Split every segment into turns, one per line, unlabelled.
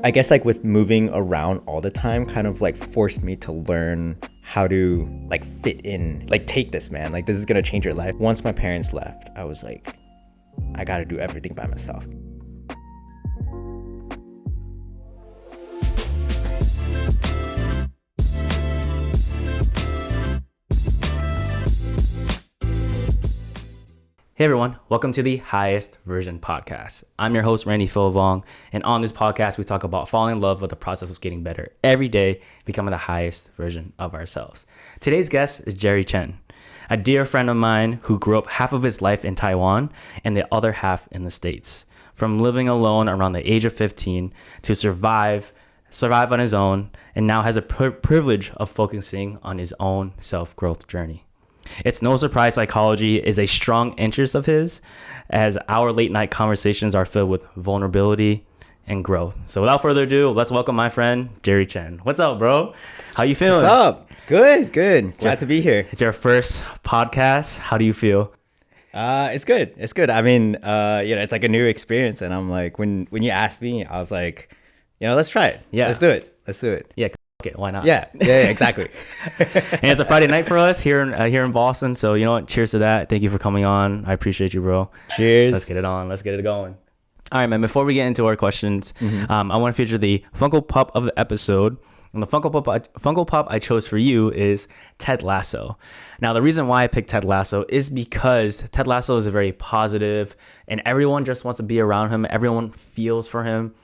I guess like with moving around all the time kind of like forced me to learn how to like fit in, like take this, man, like this is gonna change your life. Once my parents left, I was like, I gotta do everything by myself.
Hey everyone, welcome to the Highest Version Podcast. I'm your host, Randy Philvong, and on this podcast, we talk about falling in love with the process of getting better every day, becoming the highest version of ourselves. Today's guest is Chen, a dear friend of mine who grew up half of his life in Taiwan and the other half in the States. From living alone around the age of 15 to survive on his own, and now has a privilege of focusing on his own self-growth journey. It's no surprise psychology is a strong interest of his, as our late night conversations are filled with vulnerability and growth. So without further ado, let's welcome my friend, Chen. What's up, bro? How you feeling?
What's up? Good. Glad to be here.
It's your first podcast. How do you feel?
It's good. I mean, it's like a new experience, and I'm like, when you asked me, I was like, let's try it.
Yeah.
Let's do it.
Yeah. Okay, why not?
Yeah, exactly.
And it's a Friday night for us here in Boston. So you know what? Cheers to that. Thank you for coming on. I appreciate you, bro.
Cheers.
Let's get it on. Let's get it going. All right, man. Before we get into our questions, I want to feature the Funko Pop of the episode. And the Funko Pop I chose for you is Ted Lasso. Now, the reason why I picked Ted Lasso is because Ted Lasso is a very positive, and everyone just wants to be around him. Everyone feels for him.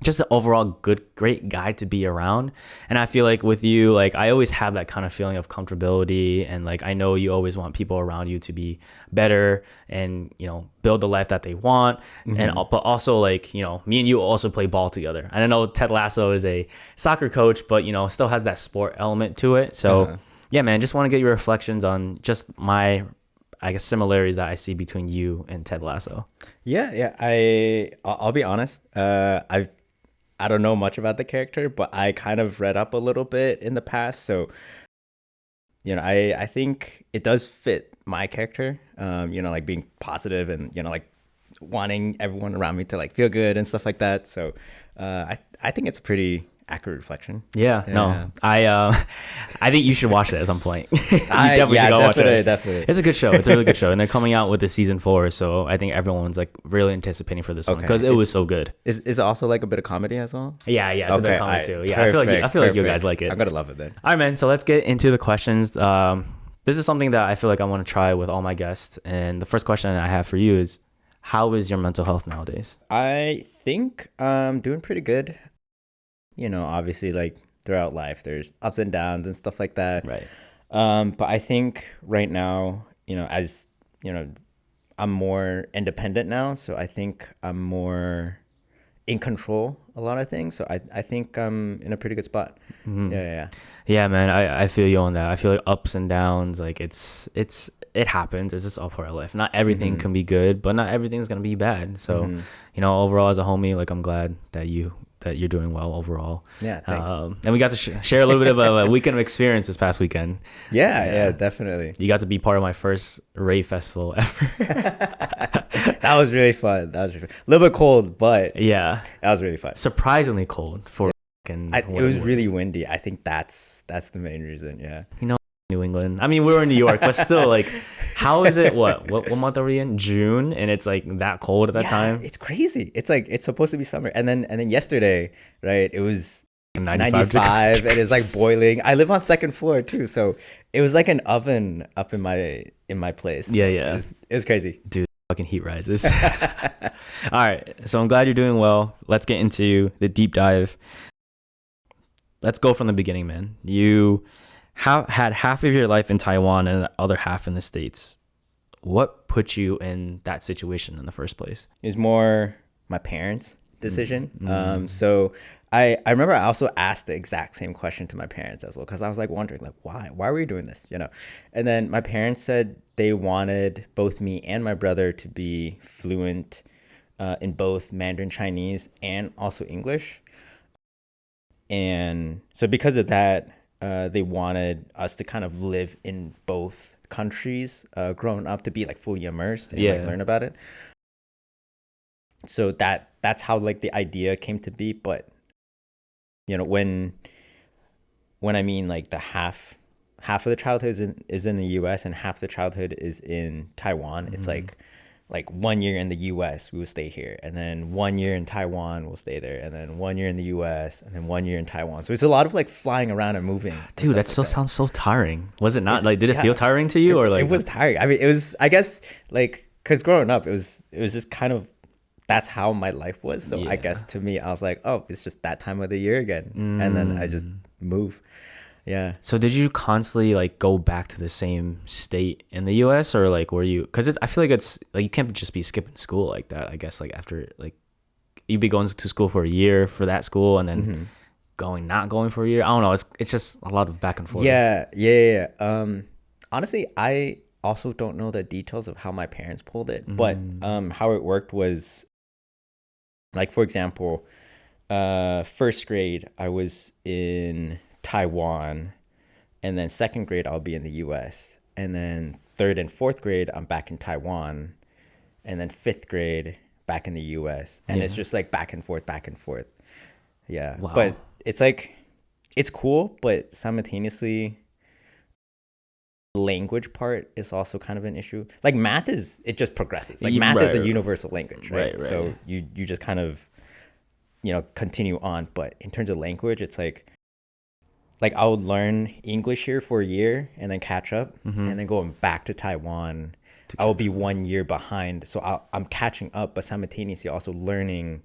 Just an overall great guy to be around. And I feel like with you, like I always have that kind of feeling of comfortability, and like I know you always want people around you to be better and build the life that they want. And but also like me and you also play ball together. And I know Ted Lasso is a soccer coach, but still has that sport element to it. So yeah, man, just want to get your reflections on just my similarities that I see between you and Ted Lasso.
Yeah. I'll be honest. I don't know much about the character, but I kind of read up a little bit in the past. So, I think it does fit my character, like being positive and, like wanting everyone around me to like feel good and stuff like that. So I think it's a pretty accurate reflection.
No, I think you should watch it at some point. You definitely should go watch it.
Definitely.
It's a good show. It's a really good show, and they're coming out with the season 4. So I think everyone's like really anticipating for this one because it was so good.
Is it also like a bit of comedy as well?
Yeah, it's a bit of comedy too. Yeah, I feel like you guys like it.
I'm gonna love it then.
All right, man. So let's get into the questions. This is something that I feel like I want to try with all my guests, and the first question I have for you is, how is your mental health nowadays?
I think I'm doing pretty good. Obviously, like throughout life, there's ups and downs and stuff like that.
Right.
But I think right now, as I'm more independent now, so I think I'm more in control a lot of things. So I think I'm in a pretty good spot.
Yeah, man. I feel you on that. I feel like ups and downs, like it happens. It's just all part of life. Not everything can be good, but not everything's gonna be bad. So overall, as a homie, like I'm glad that you're doing well overall.
Yeah, thanks.
And we got to share a little bit of a weekend of experience this past weekend.
Yeah, definitely.
You got to be part of my first rave festival ever.
That was really fun. A little bit cold, but
yeah,
that was really fun.
Surprisingly cold for
it was really windy. I think that's the main reason. Yeah.
New England. I mean, we were in New York, but still, like, how is it? What month are we in? June, and it's like that cold at that time.
It's crazy. It's like it's supposed to be summer, and then yesterday, right? It was 95 and it's like boiling. I live on second floor too, so it was like an oven up in my place.
Yeah.
It was crazy,
dude. Fucking heat rises. All right, so I'm glad you're doing well. Let's get into the deep dive. Let's go from the beginning, man. You had half of your life in Taiwan and the other half in the States. What put you in that situation in the first place?
It was more my parents' decision. So I remember I also asked the exact same question to my parents as well, because I was like wondering, like, why are we doing this, And then my parents said they wanted both me and my brother to be fluent in both Mandarin Chinese and also English. And so because of that, they wanted us to kind of live in both countries growing up, to be like fully immersed and like learn about it. So that's how like the idea came to be. But you know, when I mean like the half of the childhood is in the US and half the childhood is in Taiwan. It's like 1 year in the US we will stay here, and then 1 year in Taiwan we'll stay there, and then 1 year in the US, and then 1 year in Taiwan. So it's a lot of like flying around and moving and
Dude,
stuff
that
like
still sounds so tiring. Was it not? Like, did it
yeah,
feel tiring to you, or like?
it was tiring. I mean, it was, I guess, like, because growing up it was just kind of, that's how my life was. So I
Yeah.
guess to me I was like, oh, it's just that time of the year again, and then I just move. Yeah.
So did you constantly like go back to the same state in the U.S. or like were you? Because I feel like it's like you can't just be skipping school like that. I guess like after like you'd be going to school for a year for that school and then not going for a year. I don't know. It's just a lot of back and forth.
Yeah. Honestly, I also don't know the details of how my parents pulled it, but how it worked was, like, for example, first grade I was in Taiwan, and then second grade I'll be in the US, and then third and fourth grade I'm back in Taiwan, and then fifth grade back in the US, and it's just like back and forth, back and forth. Yeah.
Wow.
But it's like, it's cool, but simultaneously language part is also kind of an issue. Like math is, it just progresses. Like math is a universal language, right?
Right.
So you just kind of, you know, continue on. But in terms of language, it's like I would learn English here for a year and then catch up, and then going back to Taiwan, I will be 1 year behind. So I'm catching up, but simultaneously also learning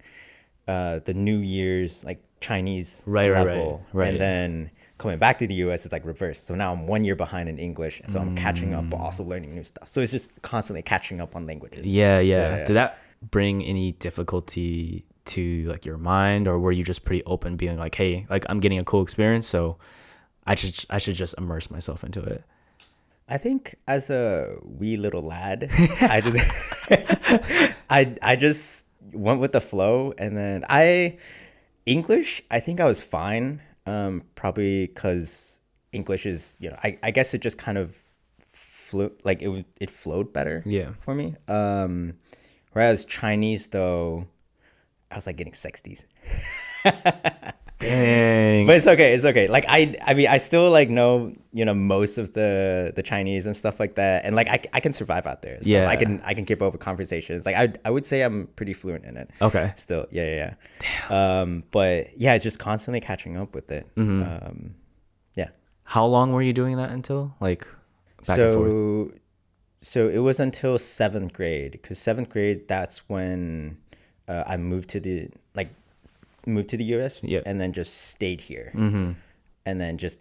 the New Year's like Chinese level,
right.
and then coming back to the US, it's like reverse. So now I'm 1 year behind in English, so I'm catching up, but also learning new stuff. So it's just constantly catching up on languages.
Yeah. Did that bring any difficulty to like your mind, or were you just pretty open, being like, hey, like I'm getting a cool experience, so I should just immerse myself into it?
I think as a wee little lad, I just I just went with the flow, and then English, I think I was fine. Probably because English is, you know, I guess it just kind of flew, like it flowed better for me. Whereas Chinese though, I was like getting 60s.
Dang.
But it's okay. Like I mean I still like know, you know, most of the Chinese and stuff like that, and like I can survive out there. So I can keep up with conversations. Like I would say I'm pretty fluent in it.
Okay.
Still, yeah. Damn. But yeah, it's just constantly catching up with it. Yeah.
How long were you doing that until, like, back and forth?
So it was until seventh grade, because seventh grade, that's when I moved to the US, and then just stayed here, and then just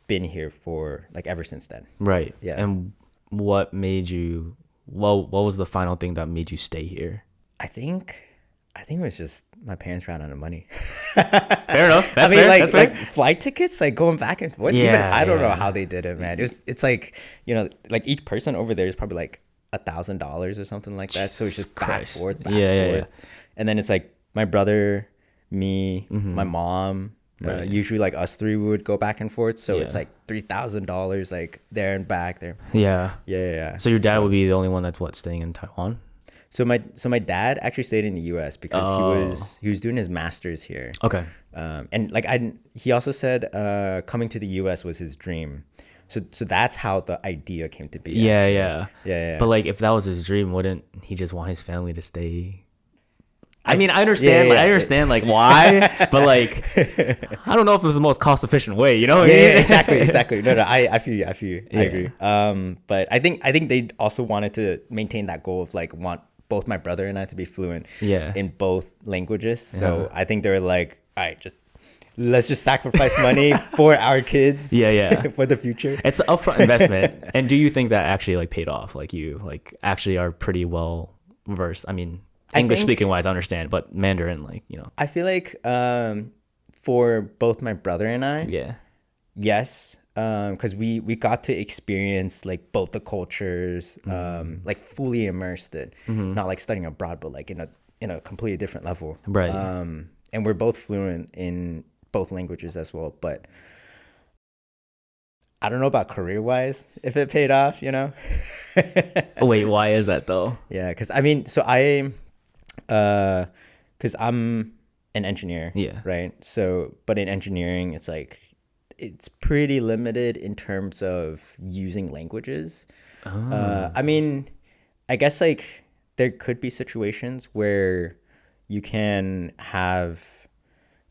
been here for like ever since then.
Right.
Yeah.
And what made you? What was the final thing that made you stay here?
I think it was just my parents ran out of money.
Fair enough. That's
I mean,
fair.
like
That's fair.
like flight tickets, like going back and forth. Even I don't know how they did it, man. It's like, you know, like each person over there is probably like $1,000 or something like that. So it's just back and forth. And then it's like my brother, me, my mom. Usually like us three would go back and forth. So it's like $3,000 like there and back there. Yeah.
So your dad would be the only one that's staying in Taiwan?
So my dad actually stayed in the US because he was doing his master's here.
Okay.
And like he also said coming to the US was his dream. So that's how the idea came to be.
Yeah.
But
But like if that was his dream, wouldn't he just want his family to stay? I mean, I understand. I understand like why, but like I don't know if it was the most cost efficient way. You know?
Exactly. No, I feel you. I agree. But I think they also wanted to maintain that goal of like want both my brother and I to be fluent in both languages. So I think they were like, all right, let's just sacrifice money for our kids. For the future.
It's the upfront investment. And do you think that actually like paid off? Like you like actually are pretty well versed. I mean, English speaking wise, I understand, but Mandarin, like, you know.
I feel like for both my brother and I, yes, because we got to experience like both the cultures, like fully immersed it, not like studying abroad, but like in a completely different level.
Right.
And we're both fluent in both languages as well, but I don't know about career-wise if it paid off, you know.
Wait, why is that though?
Yeah, because I mean, so because I'm an engineer.
Yeah.
Right. So, but in engineering, it's like it's pretty limited in terms of using languages. I mean, I guess like there could be situations where you can have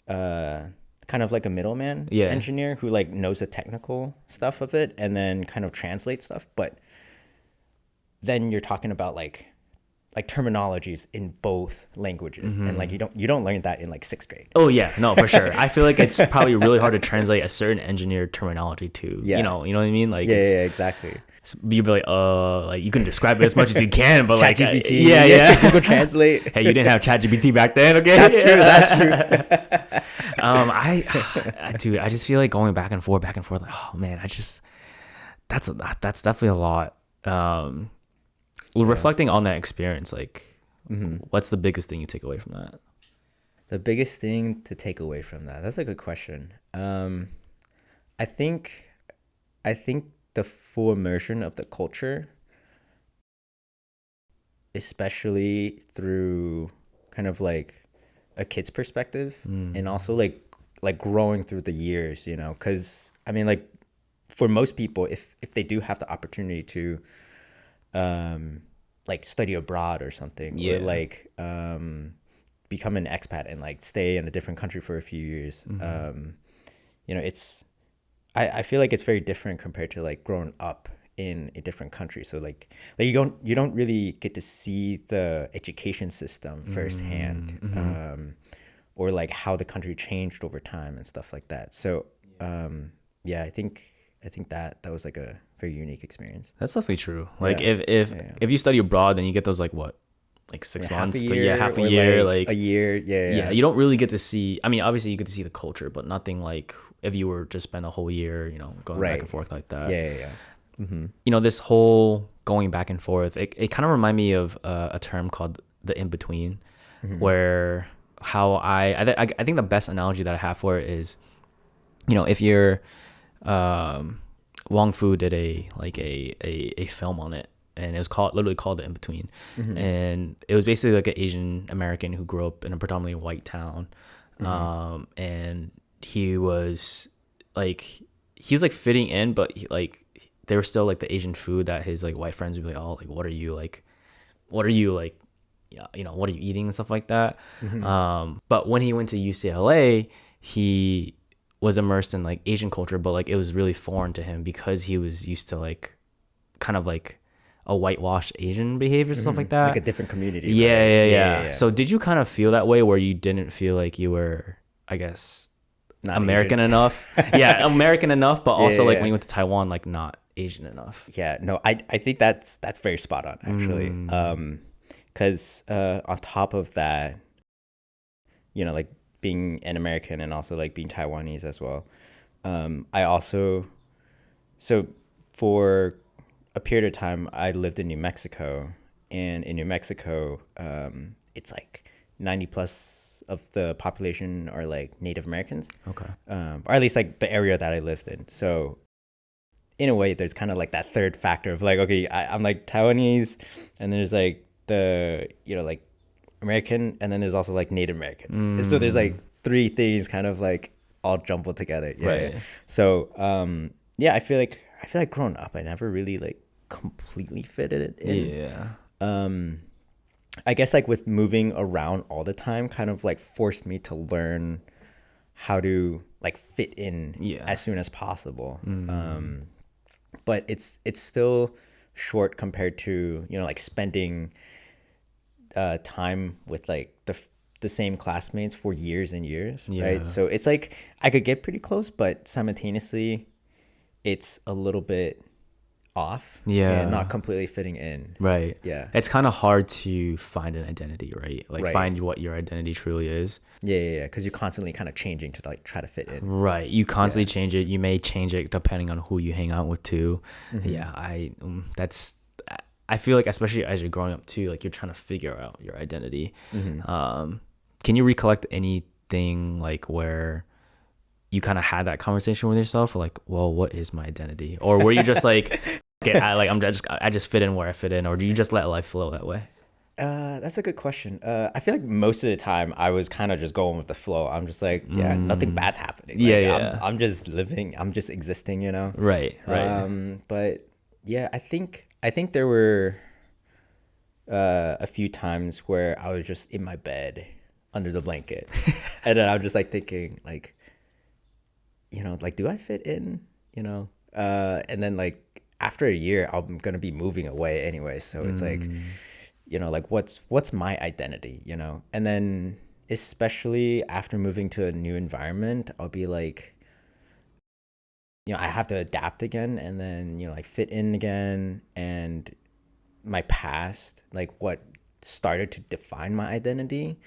kind of like a middleman
Yeah.
engineer who like knows the technical stuff of it and then kind of translates stuff. But then you're talking about like terminologies in both languages, and like you don't learn that in like sixth grade.
Oh yeah, no, for sure. I feel like it's probably really hard to translate a certain engineer terminology to,
Yeah.
you know what I mean? Like,
Yeah,
it's,
exactly.
you'd be like you can describe it as much as you can, but like,
ChatGPT,
yeah.
Google Translate.
Hey, you didn't have ChatGPT back then, okay?
That's true.
Dude, I just feel like going back and forth, like, oh man, that's definitely a lot. Reflecting on that experience, like, what's the biggest thing you take away from that?
The biggest thing to take away from that? That's a good question. I think the full immersion of the culture, especially through kind of like a kid's perspective, and also like growing through the years, you know, because I mean, like for most people, if they do have the opportunity to like study abroad or something,
Yeah.
or like become an expat and like stay in a different country for a few years, you know, it's I feel like it's very different compared to like growing up in a different country. So like you don't really get to see the education system firsthand, or like how the country changed over time and stuff like that. So yeah, I think that was like a very unique experience.
That's definitely true. Like,
Yeah.
if you study abroad, then you get those like what, like 6 months, half a
or,
year, like
a year.
yeah, you don't really get to see. I mean, obviously you get to see the culture, but nothing like if you were to spend a whole year, you know, going back
Right.
and forth like that.
Yeah.
You know, this whole going back and forth, it kind of remind me of a term called the in between, where how I think the best analogy that I have for it is, you know, if you're Wong Fu did a film on it, and it was literally called The In Between, and it was basically like an Asian American who grew up in a predominantly white town, and he was like fitting in, but there was still like the Asian food that his like white friends would be like, oh, like what are you yeah, you know, what are you eating and stuff like that. But when he went to UCLA, he was immersed in like Asian culture, but like it was really foreign to him because he was used to like kind of like a whitewashed Asian behavior, stuff like that.
Like a different community.
Yeah. So did you kind of feel that way where you didn't feel like you were, I guess,
Not
American
Asian.
enough? Yeah, American enough, but also like
yeah.
when you went to Taiwan, like not Asian enough.
Yeah, no, I think that's very spot on actually. Because on top of that, you know, like being an American and also like being Taiwanese as well, I also, so for a period of time I lived in New Mexico, and in New Mexico, it's like 90 plus of the population are like Native Americans.
Okay.
Or at least like the area that I lived in. So in a way, there's kind of like that third factor of like, okay, I'm like Taiwanese, and there's like the, you know, like American, and then there's also like Native American. So there's like three things kind of like all jumbled together. Yeah.
Right.
So yeah, I feel like growing up, I never really like completely fitted it in.
Yeah.
I guess like with moving around all the time kind of like forced me to learn how to like fit in as soon as possible. But it's still short compared to, you know, like spending time with like the same classmates for years and years, right? So it's like I could get pretty close, but simultaneously it's a little bit off, and not completely fitting in.
Right.
Yeah.
It's kind of hard to find an identity, right? Like find what your identity truly is.
Yeah. Because you're constantly kind of changing to like try to fit in.
Right. You constantly change it. You may change it depending on who you hang out with too. Yeah. I feel like especially as you're growing up too, like you're trying to figure out your identity. Can you recollect anything like where you kind of had that conversation with yourself, or like, well, what is my identity? Or were you just like, okay, I just fit in where I fit in, or do you just let life flow that way?
That's a good question. I feel like most of the time I was kind of just going with the flow. I'm just like, yeah, nothing bad's happening.
Yeah,
Like,
yeah.
I'm just living. I'm just existing, you know.
Right, right.
But yeah, I think there were a few times where I was just in my bed under the blanket, and then I'm just like thinking, like, like, do I fit in? And then like after a year, I'm gonna be moving away anyway, so it's like, like what's my identity, And then especially after moving to a new environment, I'll be like, I have to adapt again, and then like fit in again, and my past, like what started to define my identity,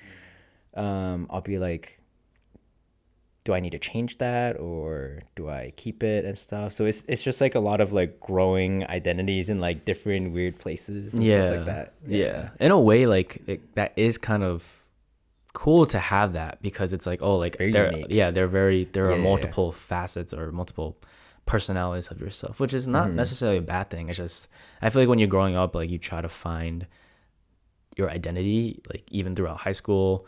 I'll be like, do I need to change that or do I keep it and stuff? So it's just like a lot of like growing identities in like different weird places and stuff like that.
Yeah. In a way, like that is kind of cool to have that, because it's like, oh, like
Very
there,
unique.
yeah, there are
Yeah.
multiple facets or multiple personalities of yourself, which is not necessarily a bad thing. It's just, I feel like when you're growing up, like you try to find your identity, like even throughout high school,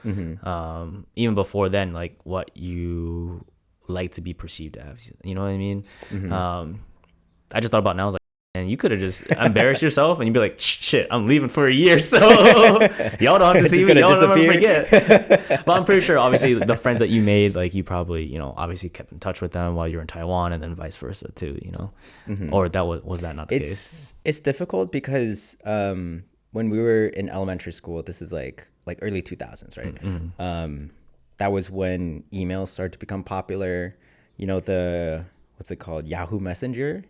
even before then, like what you like to be perceived as, you know what I mean? I just thought about it now, I was like, and you could have just embarrassed yourself and you'd be like, shit, I'm leaving for a year, so y'all don't have to see me, y'all don't ever forget. But I'm pretty sure obviously the friends that you made, like you probably, obviously kept in touch with them while you were in Taiwan, and then vice versa too, or that was that not the case?
It's difficult because when we were in elementary school, this is like early 2000s, right? That was when emails started to become popular. The what's it called, Yahoo Messenger,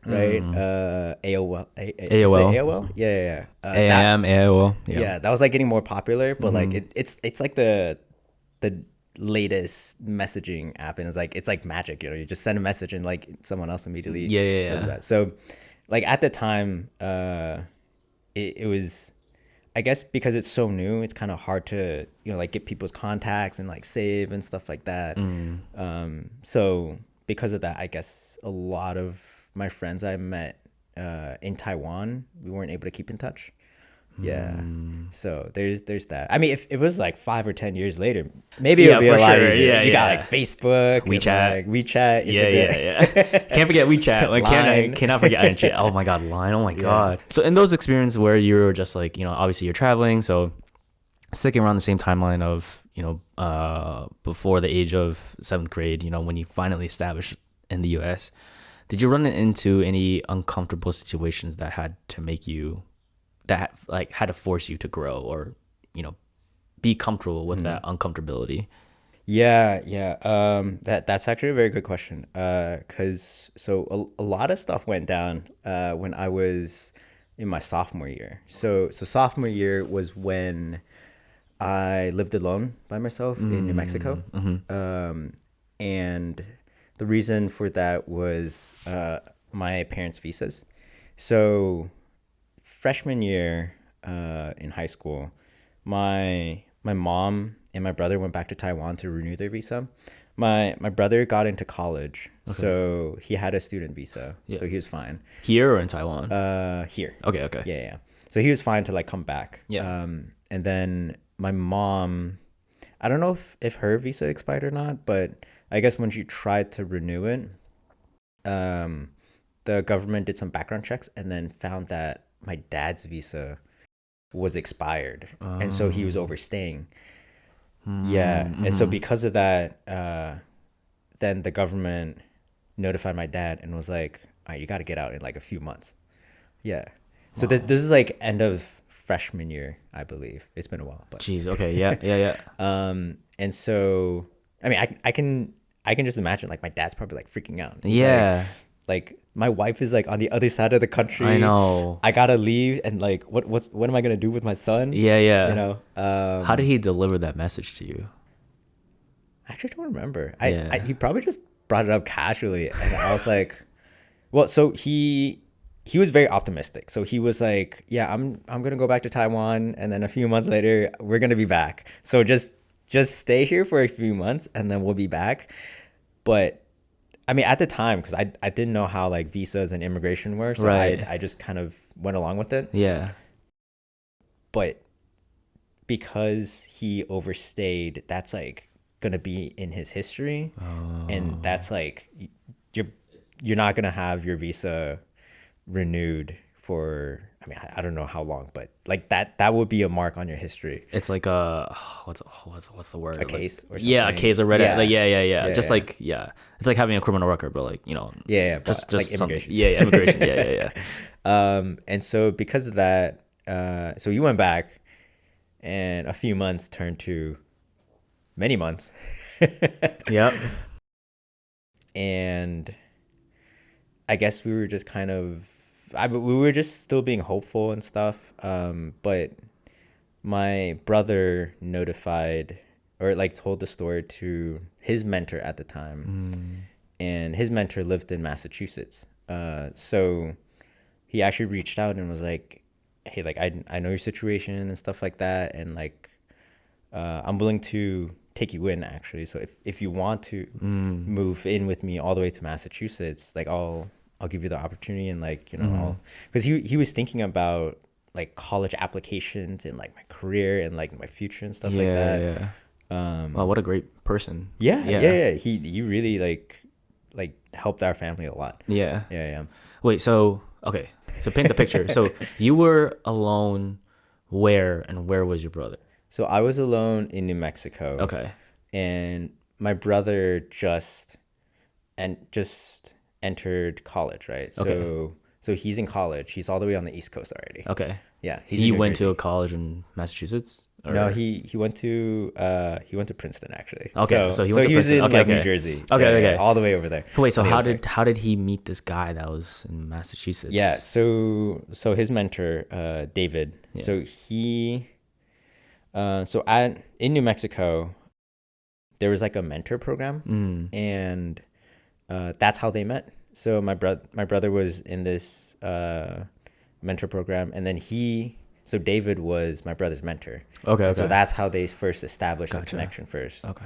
right? AOL.
AOL.
AOL. Yeah.
AIM, AOL.
Yeah, that was like getting more popular, but like it's like the latest messaging app, and it's like magic. You just send a message and like someone else immediately does that. So like at the time, it was, I guess because it's so new, it's kind of hard to like get people's contacts and like save and stuff like that. So because of that, I guess a lot of my friends I met in Taiwan, we weren't able to keep in touch. Yeah. So there's that. I mean, if it was like 5 or 10 years later, maybe it would be a lot easier.
Yeah,
you got like Facebook,
WeChat,
WeChat,
yeah. Can't forget WeChat. Like cannot forget. Oh my God, Line. Oh my God. So in those experiences where you were just like, obviously you're traveling, so sticking around the same timeline of before the age of 7th grade, when you finally established in the U.S., did you run into any uncomfortable situations that had to force you to grow, or be comfortable with that uncomfortability?
Yeah. That's actually a very good question. Cause so a lot of stuff went down when I was in my sophomore year. So sophomore year was when I lived alone by myself in New Mexico. And the reason for that was my parents' visas. So freshman year in high school, my mom and my brother went back to Taiwan to renew their visa. My brother got into college, so he had a student visa, so he was fine.
Here or in Taiwan?
Here.
Okay.
Yeah. So he was fine to like come back.
Yeah.
And then my mom, I don't know if her visa expired or not, but I guess when she tried to renew it, the government did some background checks and then found that my dad's visa was expired, and so he was overstaying. And so because of that, then the government notified my dad and was like, all right, you got to get out in like a few months. So this is like end of freshman year, I believe. It's been a while, but
jeez. Okay. Yeah.
And so I mean, I can just imagine like my dad's probably like freaking out.
He's
like my wife is like on the other side of the country.
I know.
I gotta leave, and like what am I gonna do with my son?
Yeah. How did he deliver that message to you?
I actually don't remember. He probably just brought it up casually, and I was like, well, so he was very optimistic. So he was like, yeah, I'm gonna go back to Taiwan, and then a few months later we're gonna be back. So just stay here for a few months, and then we'll be back. But I mean, at the time, because I didn't know how like visas and immigration were, so I just kind of went along with it.
Yeah.
But because he overstayed, that's like gonna be in his history, and that's like you're you're not gonna have your visa renewed for, I mean, I don't know how long, but like that would be a mark on your history.
It's like a what's the word?
A case or
Yeah, a
something.
case of red.
Yeah.
Like, yeah.
Yeah,
Just
yeah.
like it's like having a criminal record, but like
But like
something.
immigration.
Yeah, immigration. Yeah.
And so because of that, so you went back, and a few months turned to many months.
Yep.
And I guess we were just kind of, we were just still being hopeful and stuff. But my brother notified, or like told the story to his mentor at the time, and his mentor lived in Massachusetts. So he actually reached out and was like, "Hey, like I know your situation and stuff like that, and like I'm willing to take you in actually. So if you want to move in with me all the way to Massachusetts, like I'll give you the opportunity, and like, I'll, because he was thinking about like college applications and like my career and like my future and stuff like that.
Yeah. Wow, what a great person.
Yeah. He really like helped our family a lot.
Yeah.
Yeah.
Wait, so okay, so paint the picture. So you were alone. Where was your brother?
So I was alone in New Mexico.
Okay.
And my brother just entered college, right? So
Okay.
so he's in college. He's all the way on the East Coast already.
Okay.
Yeah. He's
He
in New
went to
Jersey.
a college in Massachusetts?
No, he went to Princeton actually.
Okay, so he went to
he was
Princeton.
in
Okay,
like
okay.
New Jersey.
Okay.
All the way over there.
Wait, so
on the
how
other
did
side.
how did he meet this guy that was in Massachusetts?
Yeah, so his mentor, David.
Yeah.
So he in New Mexico, there was like a mentor program, and that's how they met. So my brother was in this mentor program, and then so David was my brother's mentor.
Okay.
So that's how they first established the
Gotcha.
connection first.
Okay.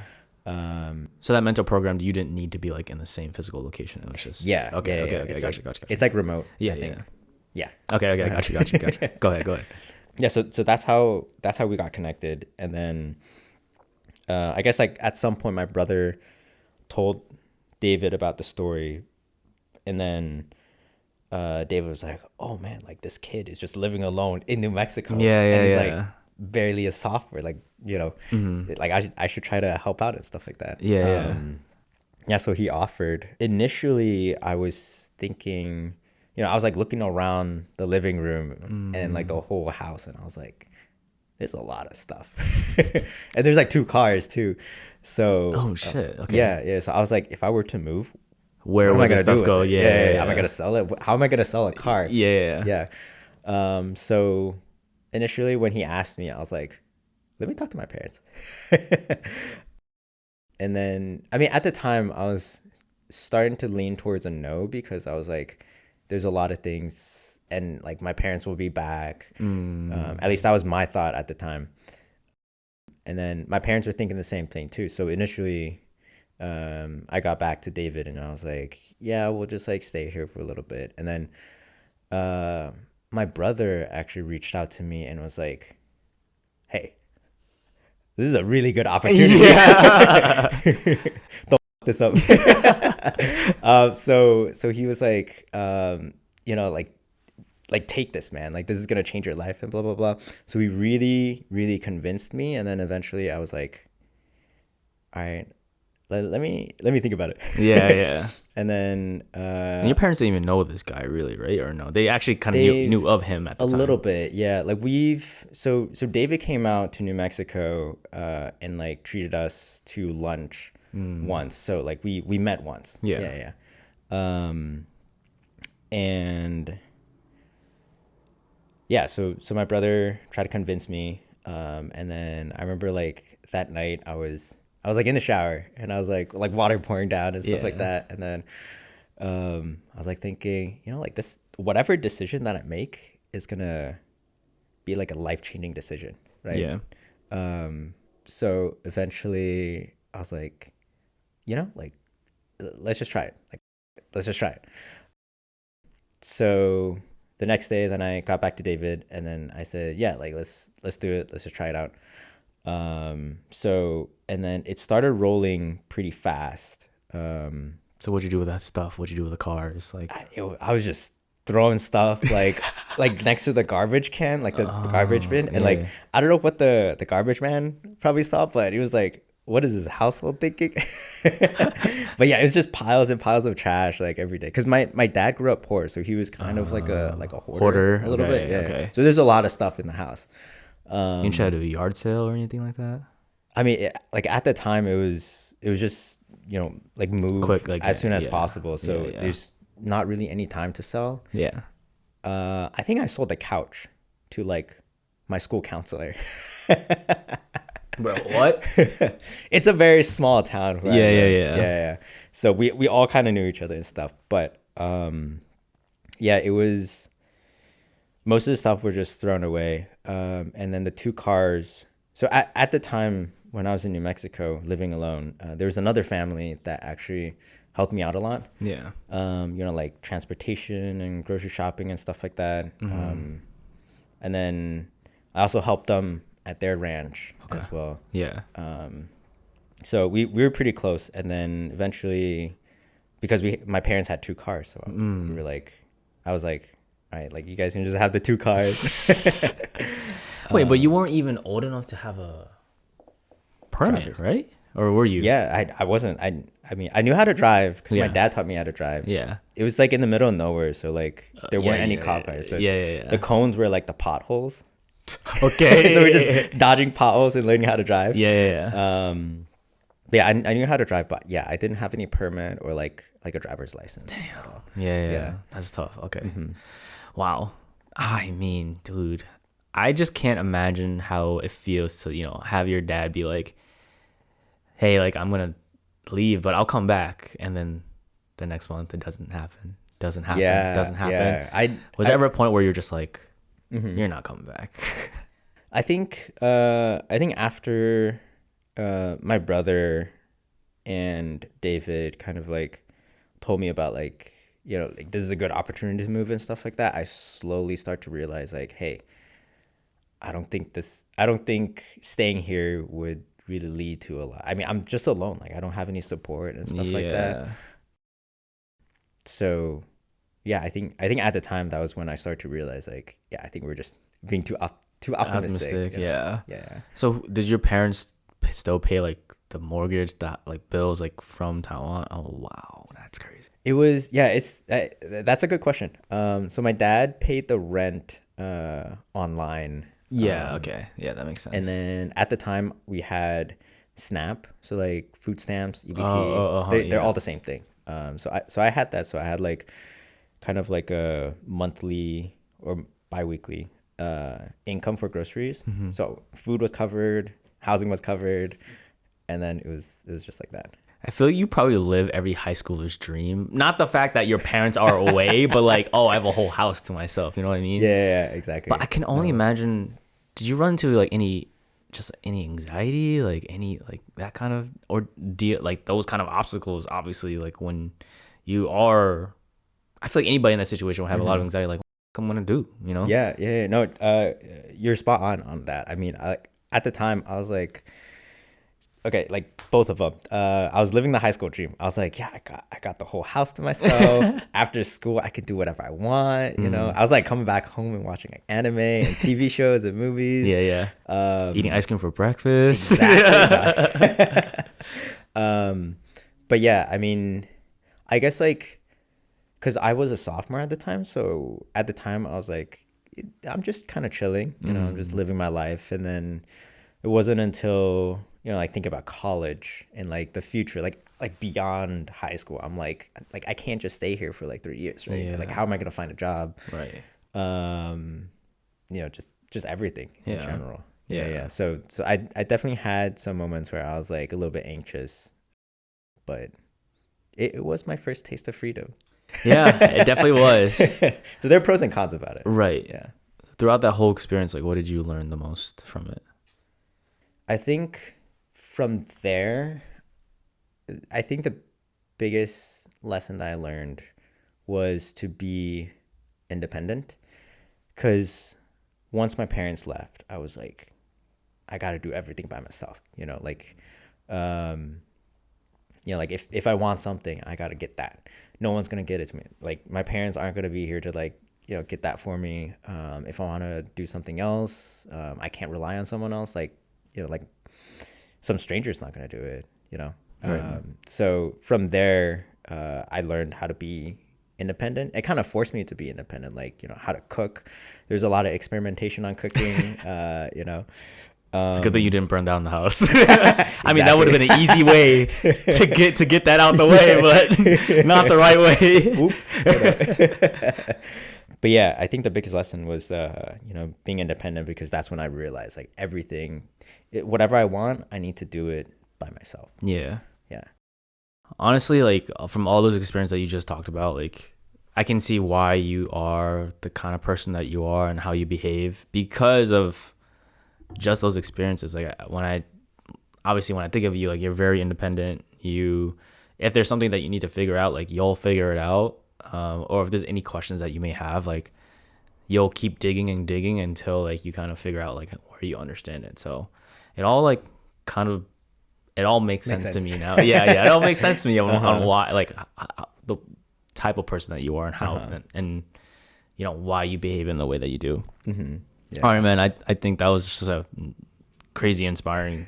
So that mentor program, you didn't need to be like in the same physical location. It was just
Yeah.
Okay.
It's
Gotcha.
It's like remote.
Yeah.
I think. Yeah.
Okay. Gotcha. Go ahead.
Yeah. So that's how we got connected, and then I guess like at some point my brother told David about the story, and then David was like, "Oh man, like this kid is just living alone in New Mexico. And he's like barely a sophomore. Like, like I should try to help out and stuff like that." Yeah. So he offered. Initially, I was thinking, I was like looking around the living room and like the whole house, and I was like, there's a lot of stuff. And there's like 2 cars too. So
Oh shit. Okay.
yeah. So I was like, if I were to move,
Where
what am I
would
gonna
this stuff
do
go?
with it?
Yeah.
Am I gonna sell it? How am I gonna sell a car?
Yeah.
So initially when he asked me, I was like, let me talk to my parents. And then, I mean, at the time I was starting to lean towards a no, because I was like, there's a lot of things, and like my parents will be back. At least that was my thought at the time. And then my parents were thinking the same thing too. So initially, I got back to David and I was like, yeah, we'll just like stay here for a little bit. And then my brother actually reached out to me and was like, hey, this is a really good opportunity.
Yeah.
Don't f- this up. So he was like, like take this, man, like this is gonna change your life and blah blah blah. So he really really convinced me, and then eventually I was like, all right, let me think about it.
Yeah.
And then
And your parents didn't even know this guy, really, right? Or no? They actually kind of knew of him at the
a
time.
little bit, yeah. Like so David came out to New Mexico and like treated us to lunch once. So like we met once.
Yeah.
And yeah, so my brother tried to convince me, and then I remember like that night I was like in the shower, and I was like water pouring down and stuff like that, and then I was like thinking, like this, whatever decision that I make is gonna be like a life-changing decision, right?
Yeah.
So eventually I was like, like let's just try it. So the next day, then I got back to David, and then I said, yeah, like let's do it. Let's just try it out. So and then it started rolling pretty fast.
So what'd you do with that stuff? What'd you do with the cars? Like,
I was just throwing stuff like next to the garbage can, like the garbage bin, and like
yeah.
I don't know what the garbage man probably saw, but he was like, "What is this household thinking?" But yeah, it was just piles and piles of trash like every day. Because my dad grew up poor, so he was kind of like a hoarder a little
okay,
bit. Yeah.
okay.
So there's a lot of stuff in the house.
You didn't try to do a yard sale or anything like that?
I mean, like at the time, it was just like move
Quick, like,
as soon as
yeah.
possible. So
Yeah, yeah.
there's not really any time to sell.
Yeah.
I think I sold the couch to like my school counselor.
Bro, what?
It's a very small town. Where I
Yeah,
live.
yeah.
Yeah. So we all kind of knew each other and stuff. But yeah, it was most of the stuff were just thrown away. And then the two cars. So at the time when I was in New Mexico living alone, there was another family that actually helped me out a lot.
Yeah.
Like transportation and grocery shopping and stuff like that. And then I also helped them at their ranch as well.
Yeah.
So we were pretty close. And then eventually, because my parents had two cars, so we were like, I was like, all right, like you guys can just have the two cars.
Wait, but you weren't even old enough to have a permit,
Driver's.
right? Or were you?
Yeah, I wasn't. I mean, I knew how to drive because my
Yeah.
dad taught me how to drive.
Yeah.
It was like in the middle of nowhere, so like there weren't
yeah,
any
yeah,
cop cars. So
yeah.
the cones were like the potholes.
Okay.
So we're just dodging potholes and learning how to drive.
Yeah.
But yeah, I knew how to drive, but yeah, I didn't have any permit or like a driver's license at all.
Yeah. That's tough. Okay. Wow. I mean, dude, I just can't imagine how it feels to, have your dad be like, hey, like I'm going to leave, but I'll come back. And then the next month it doesn't happen. Doesn't happen.
Yeah.
Was there ever a point where you're just like, you're not coming back?
I think after my brother and David kind of like told me about like like this is a good opportunity to move and stuff like that, I slowly start to realize like, hey, I don't think staying here would really lead to a lot. I mean, I'm just alone, like I don't have any support and stuff like that. So yeah, I think at the time that was when I started to realize like, yeah, I think we're just being too optimistic.
Yeah.
Yeah.
So did your parents still pay like the mortgage, that like bills like from Taiwan? Oh wow, that's crazy.
It was, yeah, that's a good question. So my dad paid the rent online.
Okay. Yeah, that makes sense.
And then at the time we had SNAP, so like food stamps, EBT. They're all the same thing. So I had that. So I had like kind of like a monthly or biweekly income for groceries. So food was covered, housing was covered, and then it was just like that.
I feel like you probably live every high schooler's dream. Not the fact that your parents are away, but like, oh, I have a whole house to myself. You know what I mean?
Yeah, exactly.
But I can only imagine. Did you run into like any anxiety, like any like that kind of, or do you, like those kind of obstacles? Obviously, like when you are, I feel like anybody in that situation will have a lot of anxiety. Like, what am I gonna do? You know?
Yeah. No, you're spot on that. I mean, at the time I was like, okay, like both of them. I was living the high school dream. I was like, yeah, I got the whole house to myself. After school, I could do whatever I want. I was like coming back home and watching like anime and TV shows and movies.
Yeah. Eating ice cream for breakfast.
Exactly. But yeah, I mean, I guess like, cause I was a sophomore at the time. So at the time I was like, I'm just kind of chilling, I'm just living my life. And then it wasn't until, like think about college and like the future, like beyond high school. I'm like I can't just stay here for like 3 years, right?
Yeah.
Like how am I gonna find a job?
Right.
Just everything in general.
Yeah.
So I definitely had some moments where I was like a little bit anxious, but it was my first taste of freedom.
Yeah, it definitely was.
So there are pros and cons about it.
Right.
Yeah.
Throughout that whole experience, like what did you learn the most from it?
I think from there, I think the biggest lesson that I learned was to be independent. because once my parents left, I was like, I got to do everything by myself, um, like if I want something, I got to get that. No one's going to get it to me. Like my parents aren't going to be here to like, get that for me. If I want to do something else, I can't rely on someone else. Like, like some stranger's not going to do it.
Right.
So from there, I learned how to be independent. It kind of forced me to be independent, like, how to cook. There's a lot of experimentation on cooking,
It's good that you didn't burn down the house. I mean, that would have been an easy way to get that out the way, but not the right way.
Oops. But yeah, I think the biggest lesson was, being independent, because that's when I realized like everything, whatever I want, I need to do it by myself.
Yeah.
Yeah.
Honestly, like from all those experiences that you just talked about, like I can see why you are the kind of person that you are and how you behave because of just those experiences. Like when I think of you, like you're very independent. If there's something that you need to figure out, like you'll figure it out. Or if there's any questions that you may have, like you'll keep digging and digging until like you kind of figure out like where you understand it. So it all like kind of, it all makes sense to me now. Yeah. It all makes sense to me on why, like the type of person that you are and how, and why you behave in the way that you do.
Mm-hmm. Yeah.
All right, man. I think that was just a crazy inspiring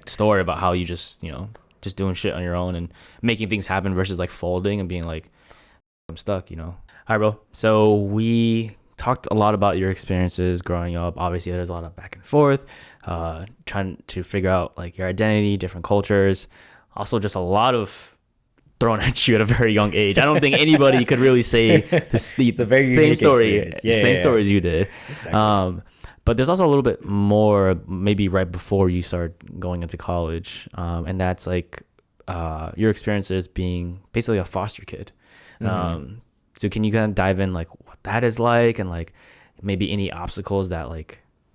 story about how you just doing shit on your own and making things happen versus like folding and being like, I'm stuck. All right, bro. So we talked a lot about your experiences growing up. Obviously, there's a lot of back and forth, trying to figure out like your identity, different cultures. Also, just a lot of thrown at you at a very young age. I don't think anybody could really say it's
a very
same story,
same
story as you did.
Exactly.
But there's also a little bit more, maybe right before you start going into college, and that's like your experiences being basically a foster kid. So can you kind of dive in like what that is like and like maybe any obstacles that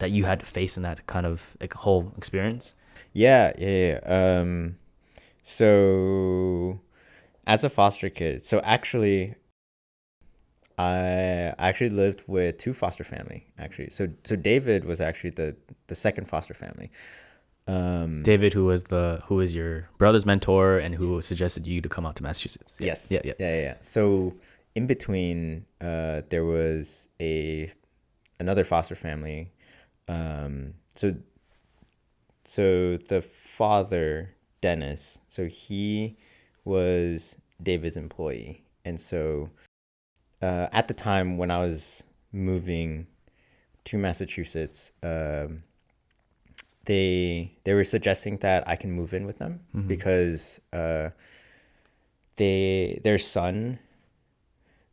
you had to face in that kind of like whole experience?
Yeah. So as a foster kid, I actually lived with two foster family actually. So David was actually the second foster family.
David, who was your brother's mentor and who suggested you to come out to Massachusetts.
Yes.
Yeah.
So in between, there was another foster family. So the father, Dennis, so he was David's employee, and so at the time when I was moving to Massachusetts, they were suggesting that I can move in with them because their son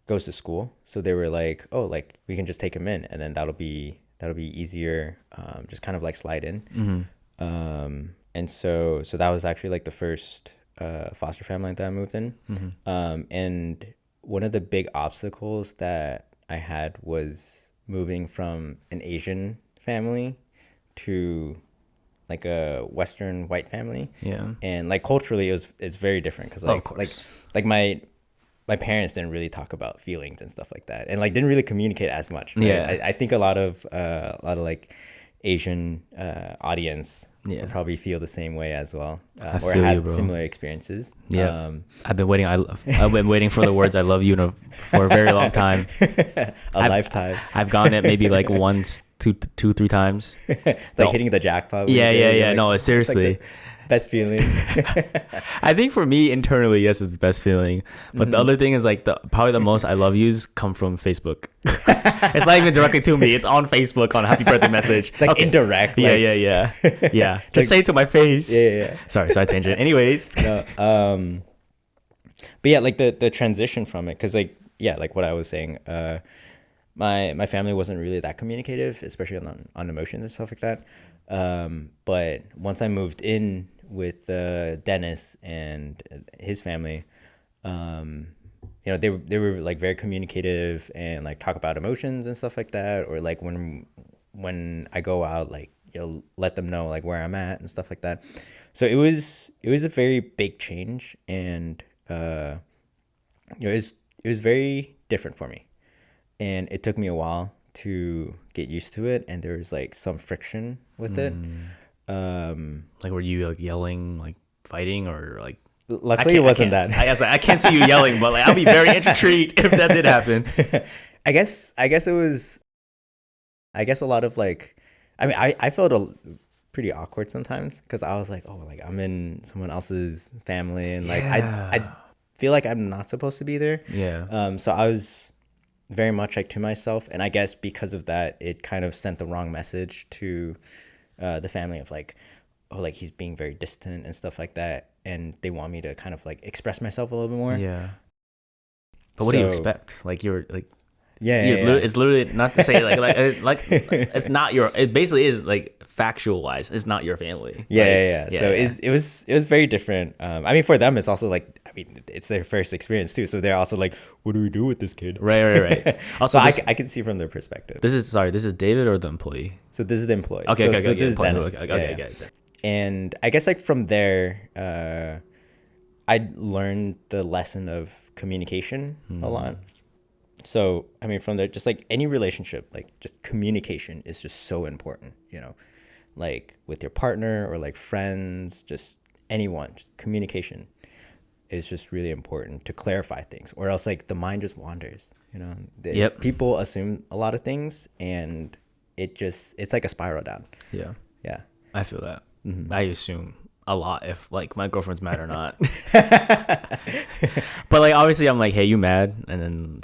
goes to school, so they were like, oh, like we can just take him in, and then that'll be easier, just kind of like slide in. And so that was actually like the first foster family that I moved in. And one of the big obstacles that I had was moving from an Asian family to like a Western white family.
Yeah.
And like culturally it's very different because like my parents didn't really talk about feelings and stuff like that, and like didn't really communicate as much. Right?
Yeah.
I think a lot of like Asian audience would probably feel the same way as well, or had similar experiences.
Yeah. I've been waiting. I've been waiting for the words "I love you" for a very long time.
Lifetime.
I've gone it maybe like once, two, 3 times.
It's like hitting the jackpot.
Yeah.
Like,
no, seriously.
Like best feeling.
I think for me internally, yes, it's the best feeling. But the other thing is like probably the most I love yous come from Facebook. It's not even directly to me. It's on Facebook on a happy birthday message.
It's like indirect.
Like, yeah. Just say it to my face.
Yeah.
Sorry, tangent. Anyways.
No, but yeah, like the transition from it, because like what I was saying, my family wasn't really that communicative, especially on emotions and stuff like that. But once I moved in with Dennis and his family, they were like very communicative and like talk about emotions and stuff like that, or like when I go out, like let them know like where I'm at and stuff like that. So it was a very big change, and it was very different for me, and it took me a while to get used to it, and there was like some friction with it.
Like, were you like yelling, like fighting, or like?
Luckily, it wasn't that.
I can't see you yelling, but like I'll be very intrigued if that did happen.
I guess it was. I guess a lot of like, I mean, I felt pretty awkward sometimes because I was like, oh, like I'm in someone else's family, and like I feel like I'm not supposed to be there.
Yeah.
So I was very much like to myself, and I guess because of that, it kind of sent the wrong message to the family of like, oh, like he's being very distant and stuff like that, and they want me to kind of like express myself a little bit more.
Yeah. But what do you expect? Like you're like.
Yeah,
It's literally not to say like it's not your. It basically is like factual wise, it's not your family.
Yeah. So it was very different. I mean, for them, it's also like, I mean, it's their first experience too, so they're also like, what do we do with this kid?
Right. Also,
so I can see from their perspective.
This is David or the employee?
So this is the employee.
Okay.
So this is
Dennis.
Dennis.
Okay.
And I guess like from there, I learned the lesson of communication a lot. So, I mean, from there, just like any relationship, like just communication is just so important, you know, like with your partner or like friends, just anyone, just communication is just really important to clarify things, or else like the mind just wanders, you know.
Yep.
People assume a lot of things, and it's like a spiral down.
Yeah.
Yeah.
I feel that. I assume a lot if like my girlfriend's mad or not. But like obviously I'm like, hey, you mad? And then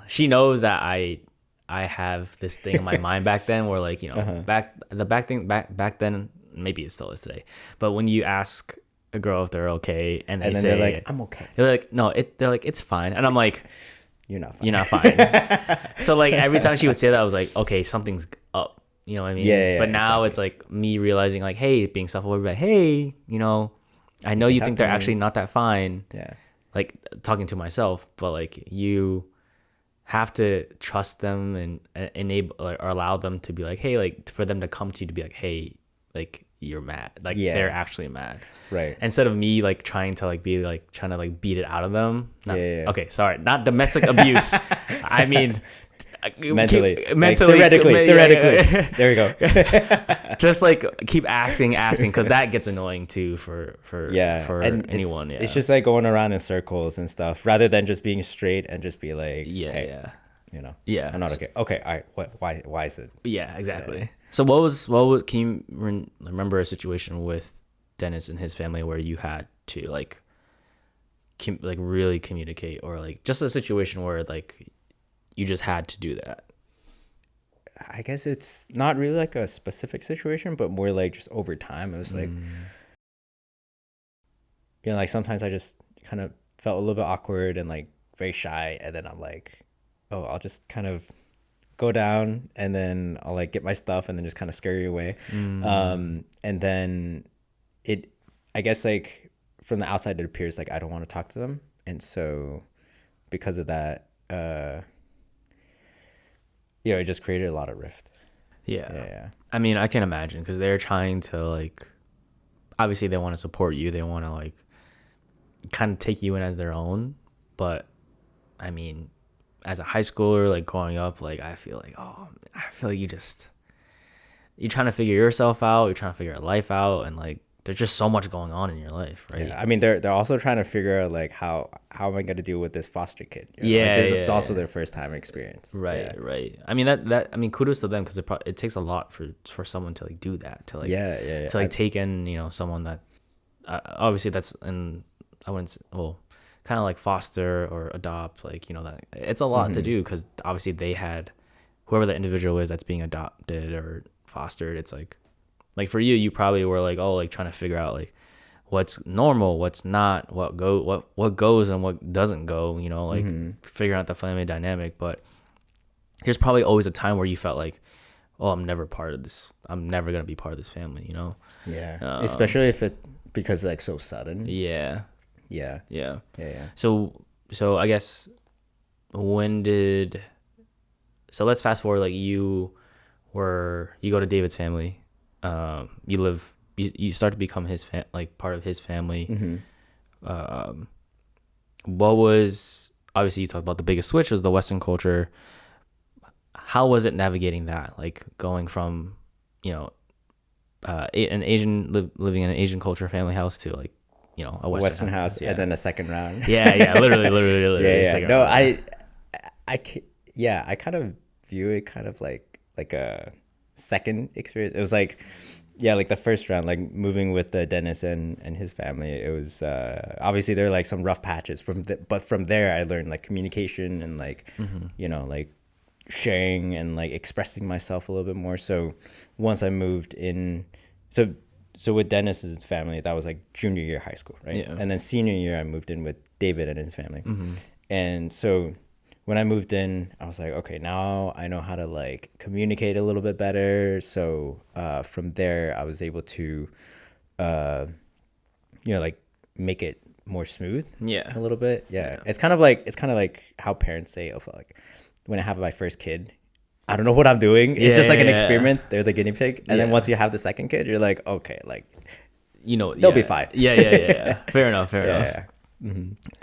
she knows that I have this thing in my mind back then where like, you know, back then, maybe it still is today, but when you ask a girl if they're okay and they say
they're like, I'm okay,
they're like, no, they're like, it's fine, and I'm like,
you're not
fine. So like every time she would say that, I was like, okay, something's up. You know what I mean?
Yeah.
But now
exactly.
It's like me realizing like, hey, being self-aware, like, hey, you know, I know you think they're actually not that fine.
Yeah.
Like talking to myself, but like you have to trust them and enable or allow them to be like, hey, like for them to come to you to be like, hey, like you're mad. Like they're actually mad.
Right.
Instead of me like trying to like be like trying to like beat it out of them.
Yeah.
Okay, sorry, not domestic abuse. I mean.
Mentally,
like,
theoretically.
Yeah.
There we go.
Just like keep asking because that gets annoying too for anyone.
It's just like going around in circles and stuff rather than just being straight and just be like, hey, you know, I'm not okay. Okay, all right. Why is it?
Yeah, exactly. Yeah. So what was? Can you remember a situation with Dennis and his family where you had to like really communicate, or like just a situation where like you just had to do that?
I guess it's not really like a specific situation, but more like just over time. It was like, you know, like sometimes I just kind of felt a little bit awkward and like very shy. And then I'm like, oh, I'll just kind of go down and then I'll like get my stuff and then just kind of scare you away. And then I guess like from the outside, it appears like I don't want to talk to them. And so because of that, you know, it just created a lot of rift. Yeah.
I mean, I can imagine because they're trying to like, obviously they want to support you. They want to like kind of take you in as their own. But I mean, as a high schooler, like growing up, like I feel like you're trying to figure yourself out. You're trying to figure your life out, and like there's just so much going on in your life, right?
Yeah, I mean, they're also trying to figure out like how am I going to deal with this foster kid? You know?
Yeah,
like, it's also their first time experience.
Right. I mean I mean kudos to them because it takes a lot for someone to like do that, to like to like take in, you know, someone that obviously that's in, I wouldn't say, well, kind of like foster or adopt, like, you know, that it's a lot to do because obviously they had whoever the individual is that's being adopted or fostered. It's like for you probably were like, oh, like trying to figure out like what's normal, what's not, what goes and what doesn't go, you know, like figuring out the family dynamic. But there's probably always a time where you felt like, oh, I'm never part of this. I'm never gonna be part of this family, you know?
Yeah. Especially if because like so sudden.
Yeah. So I guess so let's fast forward, like you go to David's family. You start to become his like part of his family. What was, obviously you talked about the biggest switch was the Western culture. how was it navigating that, like going from, you know, an living in an Asian culture family house to like, you know, a
Western house,
Yeah.
and then a second round.
Yeah, literally.
Yeah, yeah.
Second
No,
round,
yeah, I kind of view it kind of like a second experience. It was like, yeah, like the first round, like moving with the Dennis and his family. It was obviously there were like some rough patches but from there I learned like communication and like, you know, like sharing and like expressing myself a little bit more. So once I moved in, so with Dennis's family, that was like junior year high school, right?
Yeah.
And then senior year I moved in with David and his family. And so when I moved in, I was like, okay, now I know how to like communicate a little bit better. So from there, I was able to, you know, like make it more smooth.
Yeah.
A little bit. Yeah. It's kind of like how parents say, oh, like when I have my first kid, I don't know what I'm doing. It's just like an experiment. They're the guinea pig. And then once you have the second kid, you're like, okay, like,
you know,
they'll be fine.
Yeah. Fair enough.
Yeah.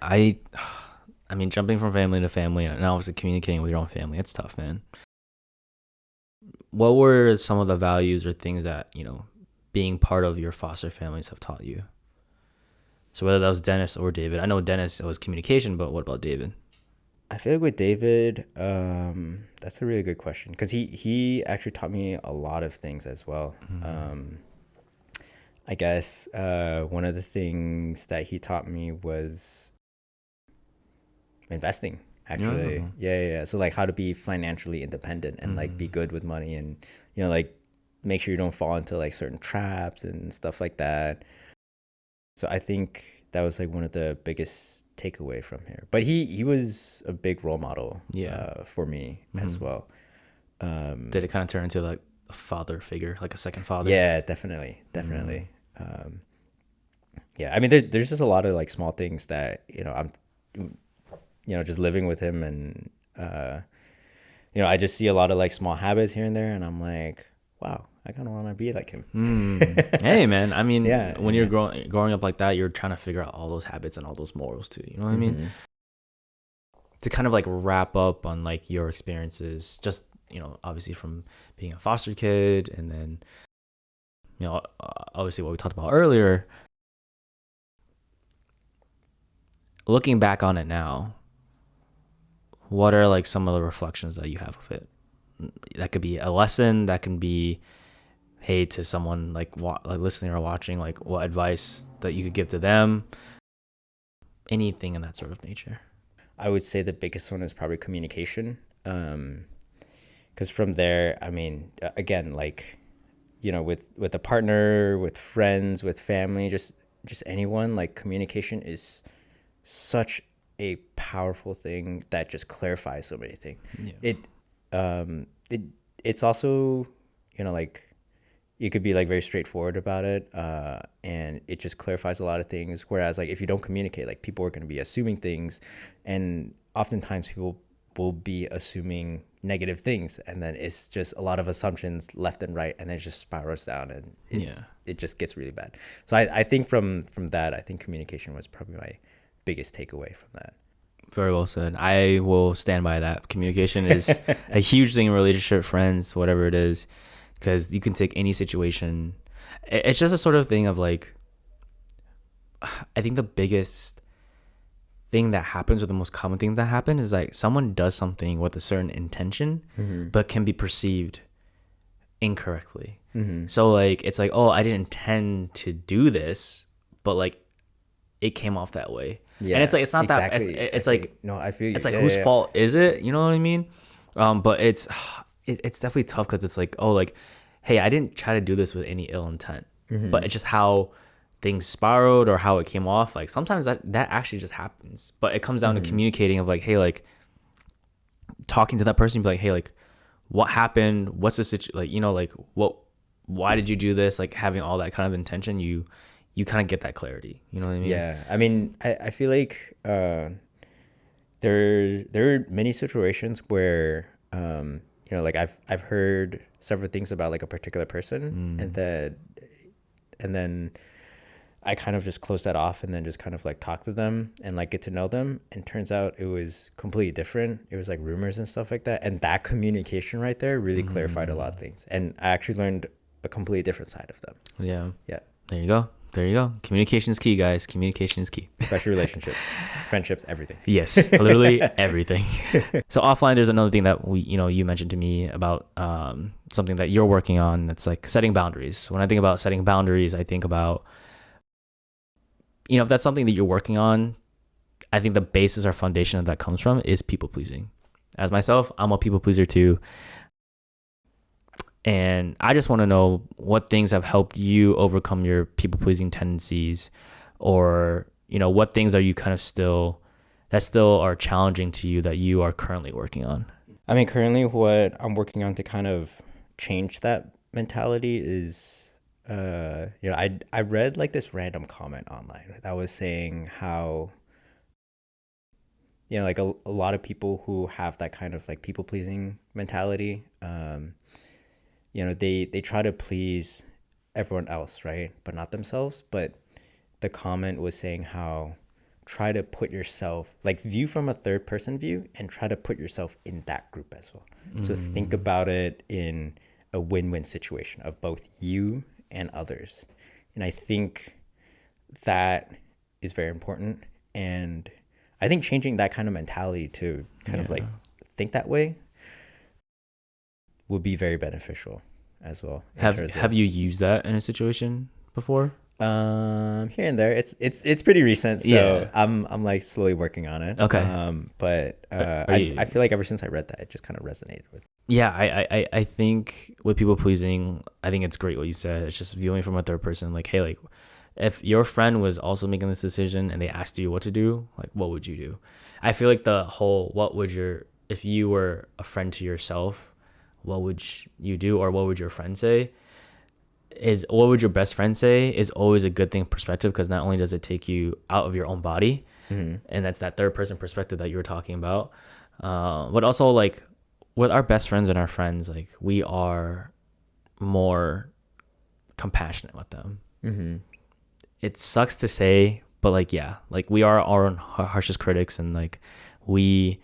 I mean, jumping from family to family and obviously communicating with your own family, it's tough, man. What were some of the values or things that, you know, being part of your foster families have taught you? So whether that was Dennis or David, I know Dennis, it was communication, but what about David?
I feel like with David, that's a really good question because he actually taught me a lot of things as well. I guess one of the things that he taught me was investing, actually. Yeah. So like how to be financially independent and like be good with money and, you know, like make sure you don't fall into like certain traps and stuff like that. So I think that was like one of the biggest takeaway from here. But he was a big role model for me as well.
Did it kind of turn into like a father figure, like a second father?
Yeah, definitely. Yeah, I mean, there's just a lot of like small things that, you know, I'm, you know, just living with him and, you know, I just see a lot of like small habits here and there and I'm like, wow, I kind of want to be like him.
Hey, man. I mean, when you're
yeah.
growing up like that, you're trying to figure out all those habits and all those morals too. You know what I mean? To kind of like wrap up on like your experiences, just, you know, obviously from being a foster kid and then, you know, obviously what we talked about earlier, looking back on it now, what are like some of the reflections that you have of it? That could be a lesson, that can be, hey, to someone like listening or watching, like what advice that you could give to them, anything in that sort of nature.
I would say the biggest one is probably communication. Because from there, I mean, again, like, you know, with a partner, with friends, with family, just anyone, like communication is such a powerful thing that just clarifies so many things. It's also, you know, like you could be like very straightforward about it, and it just clarifies a lot of things. Whereas like if you don't communicate, like people are going to be assuming things, and oftentimes people will be assuming negative things, and then it's just a lot of assumptions left and right, and then it just spirals down, and it just gets really bad. So I think from that, I think communication was probably my biggest takeaway from that.
Very well said. I will stand by that. Communication is a huge thing in relationship, friends, whatever it is, because you can take any situation. It's just a sort of thing of like, I think the biggest thing that happens, or the most common thing that happens, is like someone does something with a certain intention, but can be perceived incorrectly. So like, it's like, oh, I didn't intend to do this, but like it came off that way. Yeah, and it's like, it's not exactly, that it's like, no, I feel you. It's like, whose fault is it? You know what I mean? But it's definitely tough because it's like, oh, like, hey, I didn't try to do this with any ill intent, but it's just how things spiraled or how it came off. Like sometimes that actually just happens, but it comes down to communicating of like, hey, like talking to that person, be like, hey, like what happened? What's the situation? Like, you know, like why did you do this? Like having all that kind of intention, you kind of get that clarity. You know what I mean?
Yeah. I mean, I feel like there are many situations where, you know, like I've heard several things about like a particular person, and then I kind of just closed that off and then just kind of like talk to them and like get to know them. And turns out it was completely different. It was like rumors and stuff like that. And that communication right there really clarified a lot of things. And I actually learned a completely different side of them.
Yeah.
Yeah.
There you go. There you go. Communication is key, guys. Communication is key.
Especially relationships, friendships, everything.
Yes, literally everything. So offline, there's another thing that you mentioned to me about something that you're working on. That's like setting boundaries. When I think about setting boundaries, I think about, if that's something that you're working on, I think the basis or foundation of that comes from is people pleasing. As myself, I'm a people pleaser too. And I just want to know what things have helped you overcome your people pleasing tendencies, or, what things are you kind of still are challenging to you that you are currently working on?
I mean, currently what I'm working on to kind of change that mentality is, I read like this random comment online that was saying how, like a lot of people who have that kind of like people pleasing mentality, they try to please everyone else, right? But not themselves. But the comment was saying how try to put yourself, like view from a third person view and try to put yourself in that group as well. So think about it in a win-win situation of both you and others. And I think that is very important. And I think changing that kind of mentality to kind of like think that way would be very beneficial as well.
Have you used that in a situation before?
Here and there. It's pretty recent, so I'm like slowly working on it.
Okay.
But I feel like ever since I read that, it just kind of resonated with me.
Yeah, I think with people pleasing, I think it's great what you said. It's just viewing from a third person, like, hey, like if your friend was also making this decision and they asked you what to do, like what would you do? I feel like the whole if you were a friend to yourself, what would you do, or what would your friend say? What would your best friend say is always a good thing perspective, because not only does it take you out of your own body, and that's that third person perspective that you were talking about, but also like with our best friends and our friends, like we are more compassionate with them. It sucks to say, but like, yeah, like we are our own harshest critics, and like we,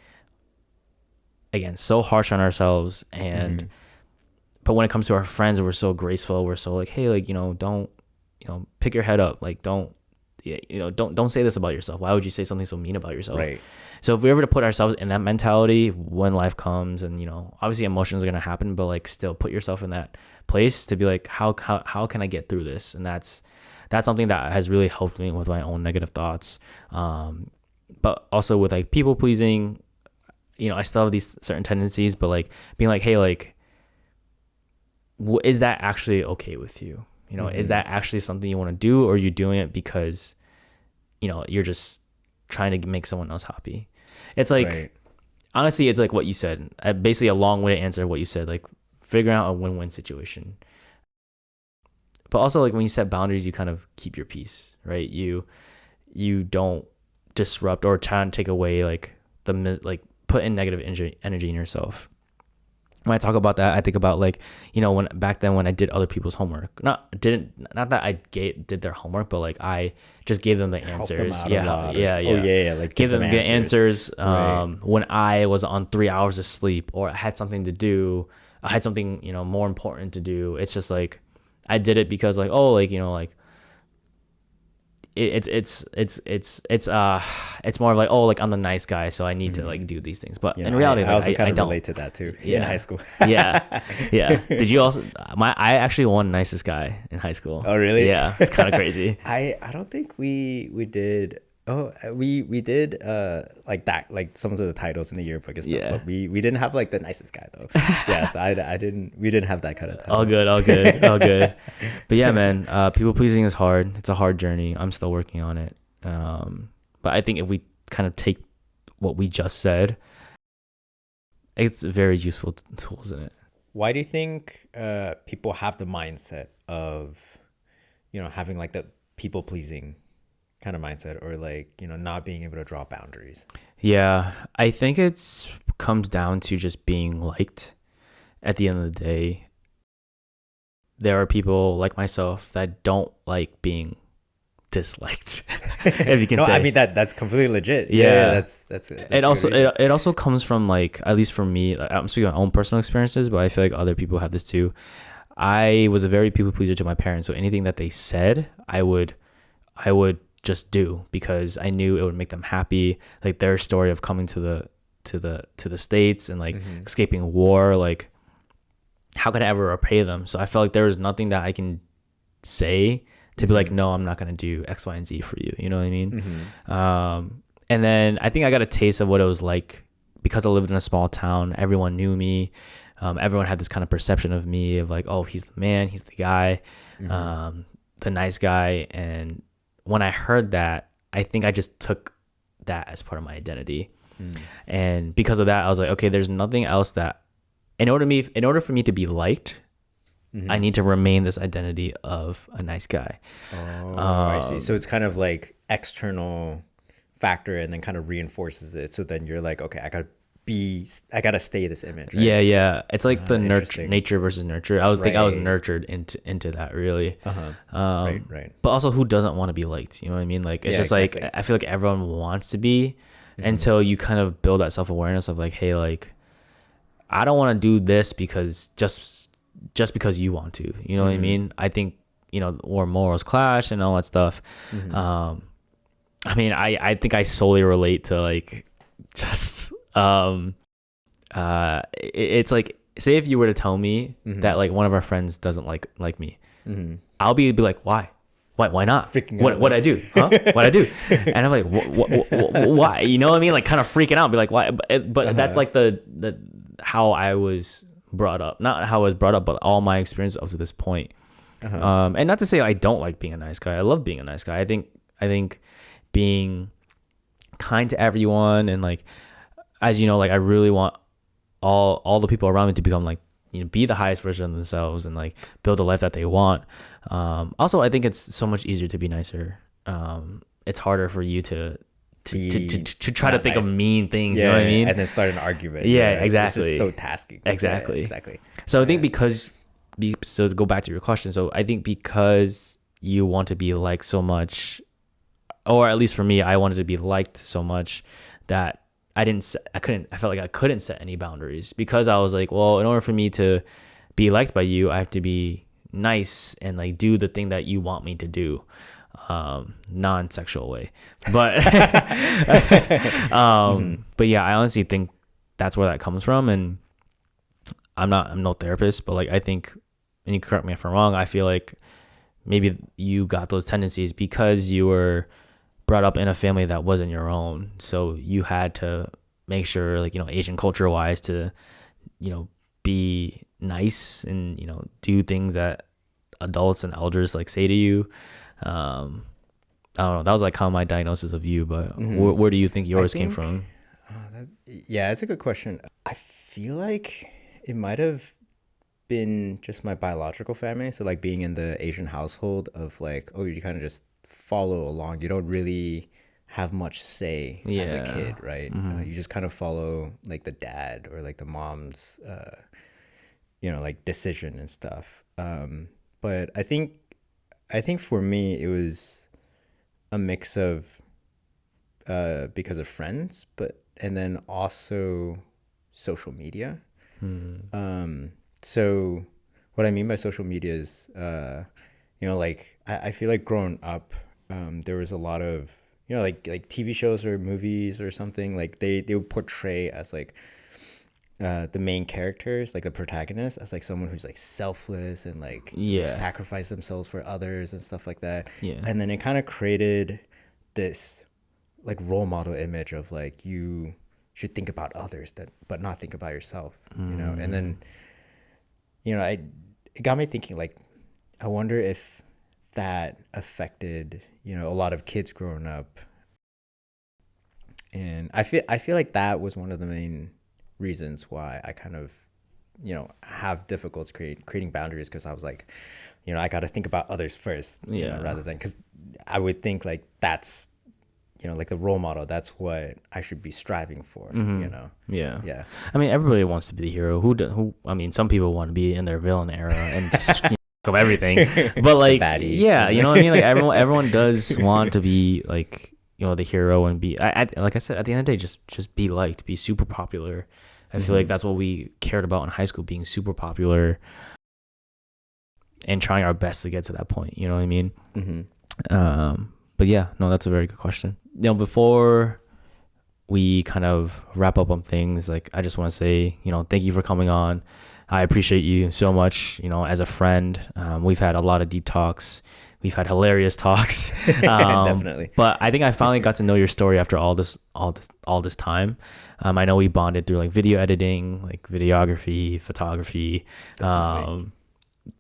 again, so harsh on ourselves. And but when it comes to our friends, we're so graceful, we're so like, hey, like, don't, pick your head up, like don't say this about yourself. Why would you say something so mean about yourself?
Right.
So if we ever to put ourselves in that mentality when life comes, and obviously emotions are going to happen, but like still put yourself in that place to be like, how can I get through this? And that's something that has really helped me with my own negative thoughts, but also with like people pleasing. I still have these certain tendencies, but like being like, hey, like, is that actually okay with you? Is that actually something you want to do, or are you doing it because, you're just trying to make someone else happy? It's like, right. Honestly, it's like what you said, basically a long-winded answer of what you said, like figuring out a win-win situation. But also like when you set boundaries, you kind of keep your peace, right? You don't disrupt or try and take away like put in negative energy in yourself. When I talk about that, I think about like, when back then when I did other people's homework, not that I did their homework, but like I just gave them the answers. Like give them the answers. Right. When I was on 3 hours of sleep, or I had something to do, I had something, more important to do. It's just like, I did it because like, oh, like, like it's more of like, oh, like I'm the nice guy, so I need to like do these things. But in reality,
I also kind of
don't
relate to that too. In high school.
yeah. Did you also? I actually won nicest guy in high school.
Oh really?
Yeah, it's kind of crazy.
I don't think we did. Oh, we did like that, like some of the titles in the yearbook and stuff. Yeah. But we didn't have like the nicest guy though. Yeah, so we didn't have that kind of title.
All good. But yeah, man, people pleasing is hard. It's a hard journey. I'm still working on it. But I think if we kind of take what we just said, it's very useful tools in it.
Why do you think people have the mindset of, having like the people pleasing kind of mindset, or like, not being able to draw boundaries?
Yeah, I think it's comes down to just being liked. At the end of the day, there are people like myself that don't like being disliked, if you can
No,
say.
I mean that's completely legit.
Yeah.
That's
It
a
also
good reason.
it also comes from, like, at least for me, like, I'm speaking of my own personal experiences, but I feel like other people have this too. I was a very people pleaser to my parents, so anything that they said, I would just do because I knew it would make them happy. Like their story of coming to the States and like
Mm-hmm.
escaping war, like how could I ever repay them? So I felt like there was nothing that I can say to be like,
Mm-hmm.
no, I'm not gonna do X, Y, and Z for you. You know what I mean?
Mm-hmm.
And then I think I got a taste of what it was like because I lived in a small town. Everyone knew me. Everyone had this kind of perception of me of like, oh, he's the man, he's the guy,
Mm-hmm.
the nice guy. And when I heard that, I think I just took that as part of my identity.
Mm-hmm.
And because of that, I was like, okay, there's nothing else that in order for me to be liked, I need to remain this identity of a nice guy.
Oh, I see. So it's kind of like external factor and then kind of reinforces it. So then you're like, okay, I gotta stay this image, right?
Yeah. It's like the
Interesting.
nature versus nurture. I was
Right.
nurtured into that really.
Uh-huh. Right.
But also, who doesn't want to be liked? You know what I mean? Like it's
Yeah,
just
exactly.
like I feel like everyone wants to be until you kind of build that self awareness of like, hey, like I don't want to do this because just because you want to. You know what I mean? I think or morals clash and all that stuff. I mean, I think I solely relate to like just it's like, say if you were to tell me that like one of our friends doesn't like me, I'll be like, why not?
Freaking
What
out,
what I do? Huh? What I do? And I'm like, why? You know what I mean? Like kind of freaking out, be like, why? But that's like the how I was brought up, not how I was brought up, but all my experiences up to this point. And not to say I don't like being a nice guy. I love being a nice guy. I think being kind to everyone and like, as you know, like I really want all the people around me to become like, be the highest version of themselves and like build a life that they want. Also, I think it's so much easier to be nicer. It's harder for you to try to
not
think of
nice.
mean things.
Yeah,
You know what I mean?
and then start an argument.
Yeah,
It's
exactly.
just so tasking.
Exactly.
Yeah, exactly.
So I think so to go back to your question, so I think because you want to be liked so much, or at least for me, I wanted to be liked so much that I felt like I couldn't set any boundaries because I was like, well, in order for me to be liked by you, I have to be nice and like do the thing that you want me to do, non-sexual way, but but yeah, I honestly think that's where that comes from. And I'm no therapist, but like I think, and you correct me if I'm wrong, I feel like maybe you got those tendencies because you were brought up in a family that wasn't your own, so you had to make sure, like, Asian culture wise, to be nice and do things that adults and elders like say to you. I don't know, that was like how my diagnosis of you, but where do you think yours came from?
Yeah, it's a good question. I feel like it might have been just my biological family. So like being in the Asian household of like, oh, you kind of just follow along. You don't really have much say as a
Yeah.
kid, right? You just kind of follow like the dad or like the mom's, like decision and stuff. But I think for me it was a mix of because of friends, and then also social media. So what I mean by social media is, like I feel like growing up, there was a lot of, like TV shows or movies or something, like they would portray as like the main characters, like the protagonist, as like someone who's like selfless and like
Yeah.
sacrifice themselves for others and stuff like that.
Yeah.
And then it kind of created this like role model image of like you should think about others but not think about yourself, and then it got me thinking, like, I wonder if that affected a lot of kids growing up. And I feel like that was one of the main reasons why I kind of have difficulty creating boundaries, because I was like, I got to think about others first,
Yeah.
rather than, because I would think like that's like the role model, that's what I should be striving for.
Yeah.
Yeah.
I mean, everybody wants to be the hero. I mean, some people want to be in their villain era and just of everything. But like,
baddie.
yeah, you know what I mean? Like everyone does want to be like, you know, the hero and be, like I said, at the end of the day, just be liked, be super popular. I feel like that's what we cared about in high school, being super popular and trying our best to get to that point. You know what I mean? But yeah, no, that's a very good question. You know, before we kind of wrap up on things, like I just want to say, you know, thank you for coming on. I appreciate you so much, you know, as a friend. We've had a lot of deep talks. We've had hilarious talks.
Definitely.
But I think I finally got to know your story after all this time. I know we bonded through like video editing, like videography, photography.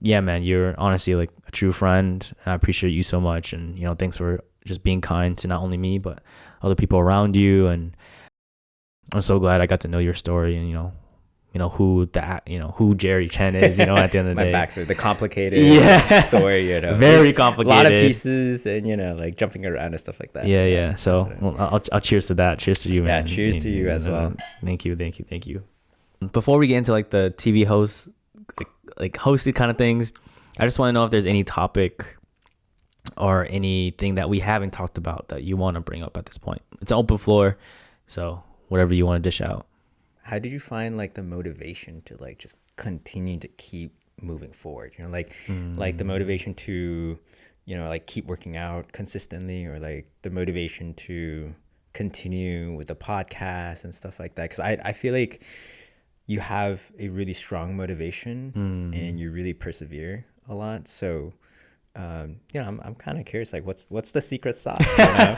Yeah, man, you're honestly like a true friend. And I appreciate you so much. And, you know, thanks for just being kind to not only me, but other people around you. And I'm so glad I got to know your story and, you know, who Jerry Chen is, you know, at the end of the day.
My backstory, the complicated story, you know.
Very complicated.
A lot of pieces and, you know, like jumping around and stuff like that.
Yeah. So I'll cheers to that. Cheers to you, man.
Yeah, cheers to you as well.
Thank you. Before we get into like the TV host, like hosted kind of things, I just want to know if there's any topic or anything that we haven't talked about that you want to bring up at this point. It's an open floor, so whatever you want to dish out.
How did you find like the motivation to like just continue to keep moving forward? You know, like the motivation to, you know, like keep working out consistently, or like the motivation to continue with the podcast and stuff like that. Because I feel like you have a really strong motivation and you really persevere a lot. So, you know, I'm kind of curious, like what's the secret sauce? You know?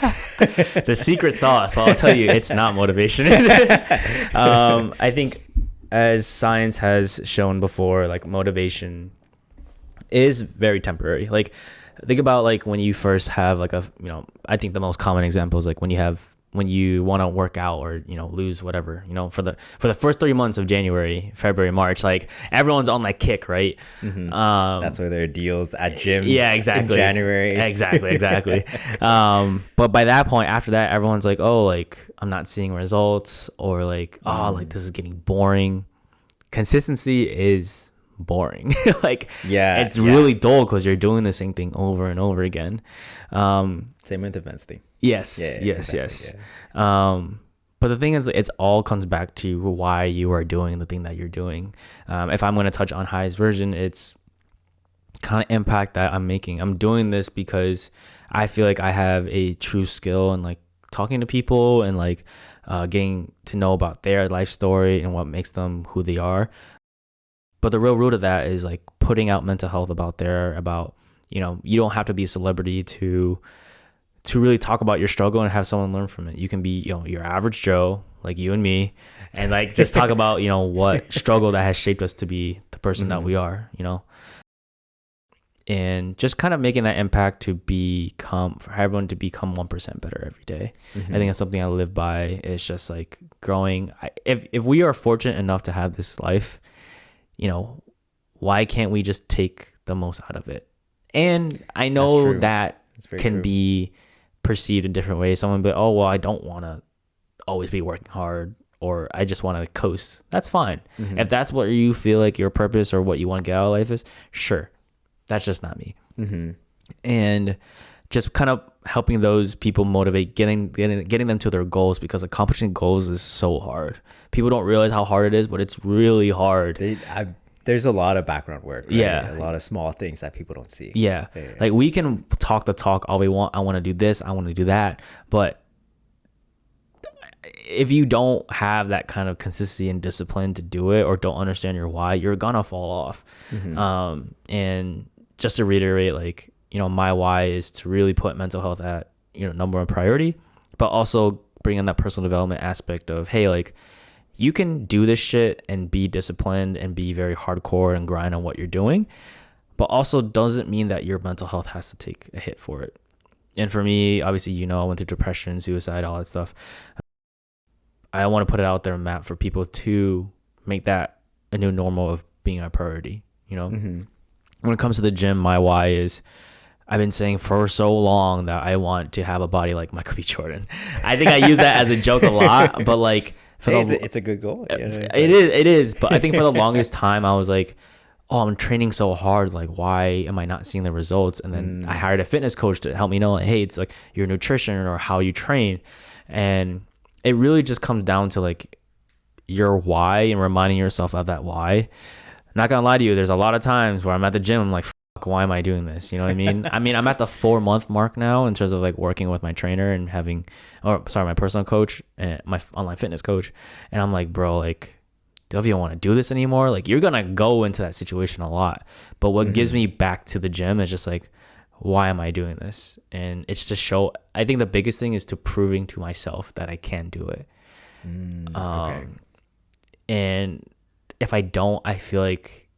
The secret sauce. Well, I'll tell you, it's not motivation. I think as science has shown before, like motivation is very temporary. Like think about like when you first have like I think the most common example is like when you want to work out or, you know, lose whatever, you know, for the first 3 months of January, February, March, like everyone's on that kick, right?
That's where there are deals at gyms.
Yeah, exactly.
In January.
Exactly. But by that point, after that, everyone's like, oh, like I'm not seeing results, or like, oh, like this is getting boring. Consistency is boring. Like,
yeah,
it's really dull because you're doing the same thing over and over again.
Same with events.
Yes. But the thing is, it all comes back to why you are doing the thing that you're doing. If I'm going to touch on highest version, it's kind of impact that I'm making. I'm doing this because I feel like I have a true skill in like talking to people and like getting to know about their life story and what makes them who they are. But the real root of that is like putting out mental health about, you know, you don't have to be a celebrity to really talk about your struggle and have someone learn from it. You can be, you know, your average Joe, like you and me, and like just talk about, you know, what struggle that has shaped us to be the person that we are, you know, and just kind of making that impact for everyone to become 1% better every day. I think that's something I live by. It's just like growing. If we are fortunate enough to have this life, you know, why can't we just take the most out of it? And I know that can be perceived in different ways. Someone be, oh, well, I don't want to always be working hard, or I just want to coast. That's fine. If that's what you feel like your purpose or what you want to get out of life is, sure. That's just not me. And just kind of helping those people motivate, getting them to their goals, because accomplishing goals is so hard. People don't realize how hard it is, but it's really hard.
There's a lot of background work, right?
Yeah,
a lot of small things that people don't see.
Yeah. Like we can talk the talk all we want. I want to do this, I want to do that, but if you don't have that kind of consistency and discipline to do it, or don't understand your why, you're gonna fall off. And just to reiterate, like, you know, my why is to really put mental health at, you know, number one priority, but also bring in that personal development aspect of, hey, like, you can do this shit and be disciplined and be very hardcore and grind on what you're doing, but also doesn't mean that your mental health has to take a hit for it. And for me, obviously, you know, I went through depression, suicide, all that stuff. I want to put it out there, Matt, for people to make that a new normal of being a priority, you know? When it comes to the gym, my why is, I've been saying for so long that I want to have a body like Michael B. Jordan. I think I use that as a joke a lot, but like,
it's a good goal.
It is. But I think for the longest time, I was like, oh, I'm training so hard, like why am I not seeing the results? And then I hired a fitness coach to help me know, like, hey, it's like your nutrition or how you train. And it really just comes down to like your why and reminding yourself of that why. Not gonna lie to you, there's a lot of times where I'm at the gym, I'm like, fuck, why am I doing this? You know what I mean? I mean, I'm at the 4-month mark now in terms of like working with my trainer and my personal coach and my online fitness coach. And I'm like, bro, like, do you want to do this anymore? Like, you're gonna go into that situation a lot. But what gives me back to the gym is just like, why am I doing this? And it's to I think the biggest thing is to proving to myself that I can do it. Okay. And if I don't, I feel like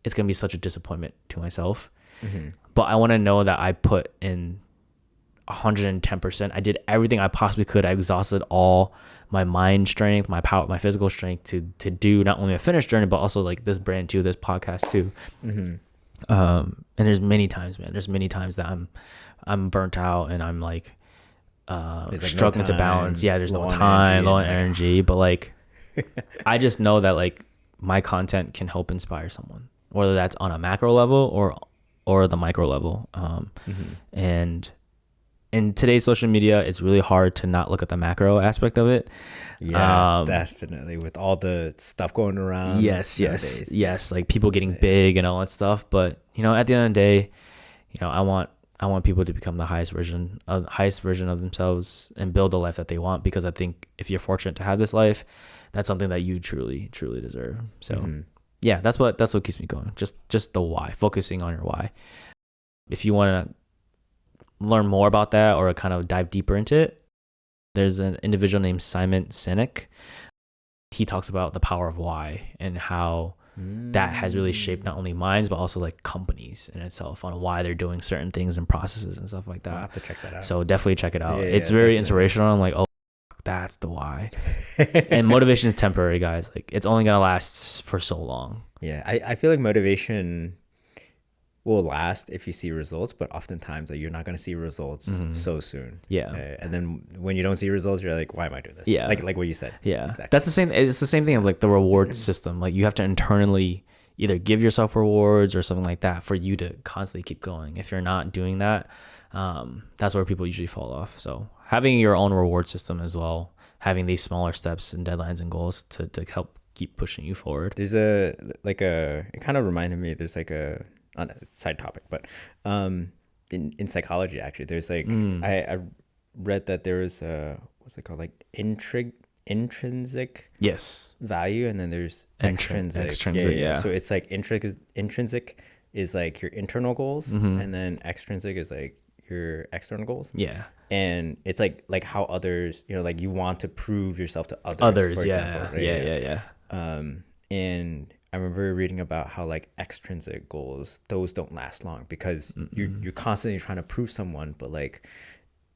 it's going to be such a disappointment to myself. But I want to know that I put in 110%. I did everything I possibly could. I exhausted all my mind strength, my power, my physical strength to do not only a fitness journey, but also like this brand too, this podcast too. And there's many times, man, that I'm burnt out and I'm like, struggling to balance. Yeah, there's no time, low energy, but like, I just know that like my content can help inspire someone, whether that's on a macro level or the micro level. And in today's social media, it's really hard to not look at the macro aspect of it.
Yeah, definitely. With all the stuff going around.
Yes. Like people getting big and all that stuff. But you know, at the end of the day, you know, I want people to become the highest version of themselves and build the life that they want. Because I think if you're fortunate to have this life, that's something that you truly, truly deserve. So yeah, that's what keeps me going. Just the why, focusing on your why. If you want to learn more about that or kind of dive deeper into it, there's an individual named Simon Sinek. He talks about the power of why and how that has really shaped not only minds, but also like companies in itself on why they're doing certain things and processes and stuff like that.
I'll have to check that out.
So definitely check it out. It's very inspirational. I'm like, oh, that's the why. And motivation is temporary, guys. Like it's only gonna last for so long.
Yeah, I feel like motivation will last if you see results, but oftentimes like, you're not gonna see results so soon.
Yeah.
And then when you don't see results, you're like, why am I doing this?
Yeah.
Like what you said.
Yeah.
Exactly.
That's the same. It's the same thing of like the reward system. Like you have to internally either give yourself rewards or something like that for you to constantly keep going. If you're not doing that, that's where people usually fall off. So having your own reward system as well, having these smaller steps and deadlines and goals to help keep pushing you forward.
There's it kind of reminded me, there's like on a side topic, but in psychology, actually, there's like, I read that there was what's it called? Like intrinsic value, and then there's extrinsic. Yeah. So it's like intrinsic is like your internal goals, and then extrinsic is like your external goals.
Yeah.
And it's like how others, you know, like you want to prove yourself to others. For example, right? And I remember reading about how like extrinsic goals, those don't last long because you're constantly trying to prove someone, but like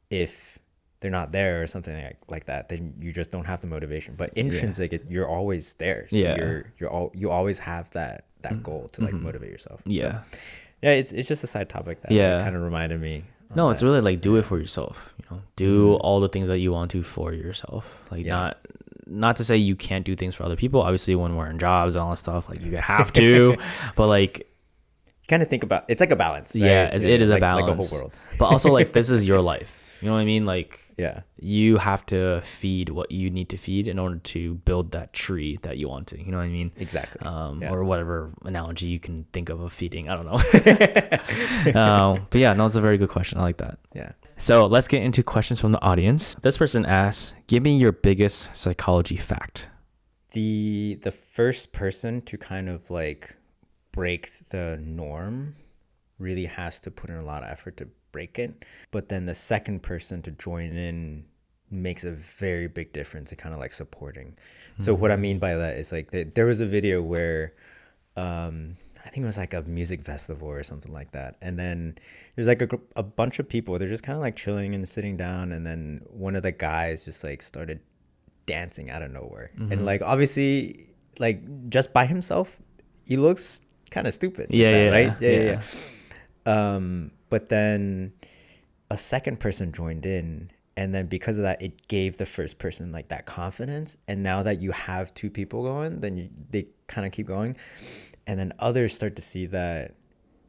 if they're not there or something like that, then you just don't have the motivation. But intrinsic, you're always there. So you always have that goal to like motivate yourself.
Yeah.
So, yeah, it's just a side topic that kind of reminded me.
No, it's really like do it for yourself. You know, do all the things that you want to for yourself. Like not to say you can't do things for other people. Obviously, when we're in jobs and all that stuff, like you have to. But like,
kind of think about it's like a balance. Right?
Yeah, it is a balance.
Like the whole world.
But also, like this is your life. You know what I mean? Like, you have to feed what you need to feed in order to build that tree that you want to. You know what I mean?
Exactly.
Or whatever analogy you can think of feeding. I don't know. But yeah, no, it's a very good question. I like that.
Yeah.
So let's get into questions from the audience. This person asks, give me your biggest psychology fact.
The first person to kind of like break the norm really has to put in a lot of effort to break it. But then the second person to join in makes a very big difference in kind of like supporting. So what I mean by that is like there was a video where I think it was like a music festival or something like that. And then there's like a bunch of people. They're just kind of like chilling and sitting down. And then one of the guys just like started dancing out of nowhere. And like obviously like just by himself, he looks kind of stupid. Right? Yeah. But then a second person joined in, and then because of that, it gave the first person like that confidence. And now that you have two people going, then they kind of keep going. and then others start to see that,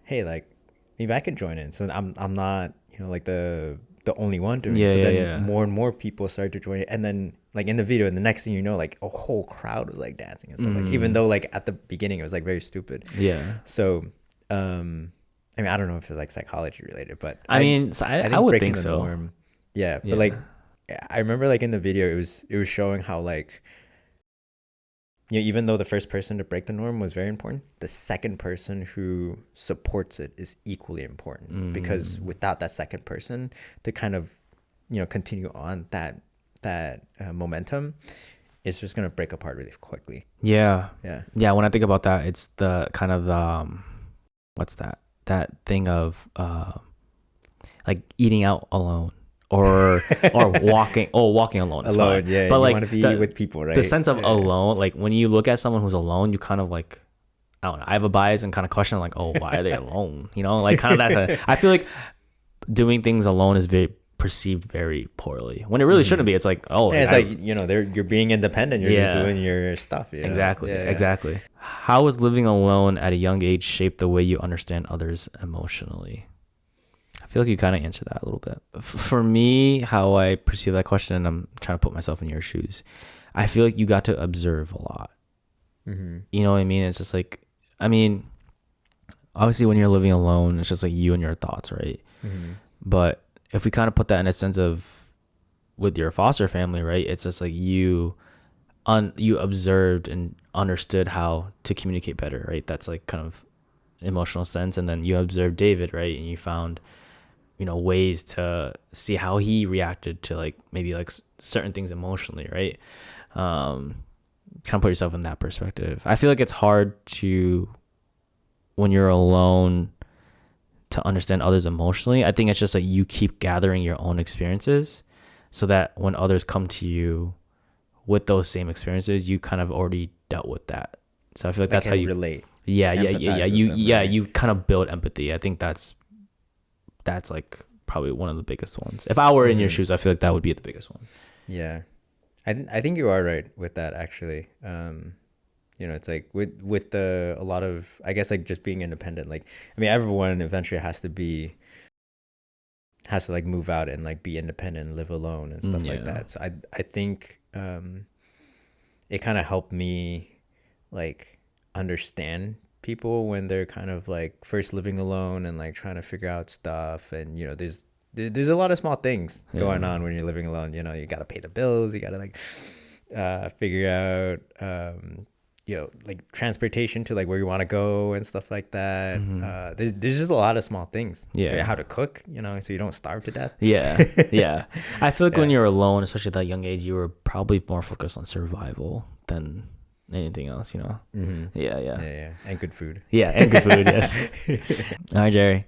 hey, like maybe I can join in. So I'm not, like the only one doing it. So then more and more people start to join it, and then like in the video, and the next thing you know, like a whole crowd was like dancing and stuff. Like even though like at the beginning it was like very stupid.
Yeah.
So I mean, I don't know if it's like psychology related, but
I mean, so I
think
would
breaking
think
the
so.
norm, yeah. But like I remember like in the video, it was showing how like, even though the first person to break the norm was very important, the second person who supports it is equally important, because without that second person to kind of, continue on that momentum, it's just gonna break apart really quickly.
Yeah.
Yeah.
Yeah. When I think about that, it's the kind of what's that thing of like eating out alone. or walking alone is
Alone,
fine.
yeah.
But
You
like
want to be with people, right?
the sense of alone, like when you look at someone who's alone, you kind of like, I don't know, I have a bias and kind of question like, oh, why are they alone? Like kind of that. I feel like doing things alone is very perceived very poorly when it really shouldn't be. It's like, oh,
yeah, it's you're being independent. You're just doing your stuff.
Exactly.
Yeah.
Exactly. How has living alone at a young age shaped the way you understand others emotionally? I feel like you kind of answered that a little bit. For me, how I perceive that question, and I'm trying to put myself in your shoes, I feel like you got to observe a lot. You know what I mean? It's just like, I mean, obviously when you're living alone, it's just like you and your thoughts, right? But if we kind of put that in a sense of with your foster family, right? It's just like you observed and understood how to communicate better, right? That's like kind of emotional sense. And then you observed David, right? And you found ways to see how he reacted to like maybe like certain things emotionally, right? Kind of put yourself in that perspective. I feel like it's hard to, when you're alone, to understand others emotionally. I think it's just like you keep gathering your own experiences so that when others come to you with those same experiences, you kind of already dealt with that. So I feel like that's how you relate. Yeah. You kind of build empathy. I think that's like probably one of the biggest ones. If I were in your shoes, I feel like that would be the biggest one.
Yeah. I think you are right with that, actually. It's like with a lot of, I guess, like just being independent. Like, I mean, everyone eventually has to like move out and like be independent and live alone and stuff like that. So I think it kind of helped me like understand people when they're kind of like first living alone and like trying to figure out stuff. And there's a lot of small things going on when you're living alone. You got to pay the bills, you got to like figure out like transportation to like where you want to go and stuff like that. There's just a lot of small things. How to cook, so you don't starve to death.
Yeah. I feel like when you're alone, especially at that young age, you were probably more focused on survival than anything else, Yeah.
And good food.
Yeah, and good food. Yes. All right, Jerry,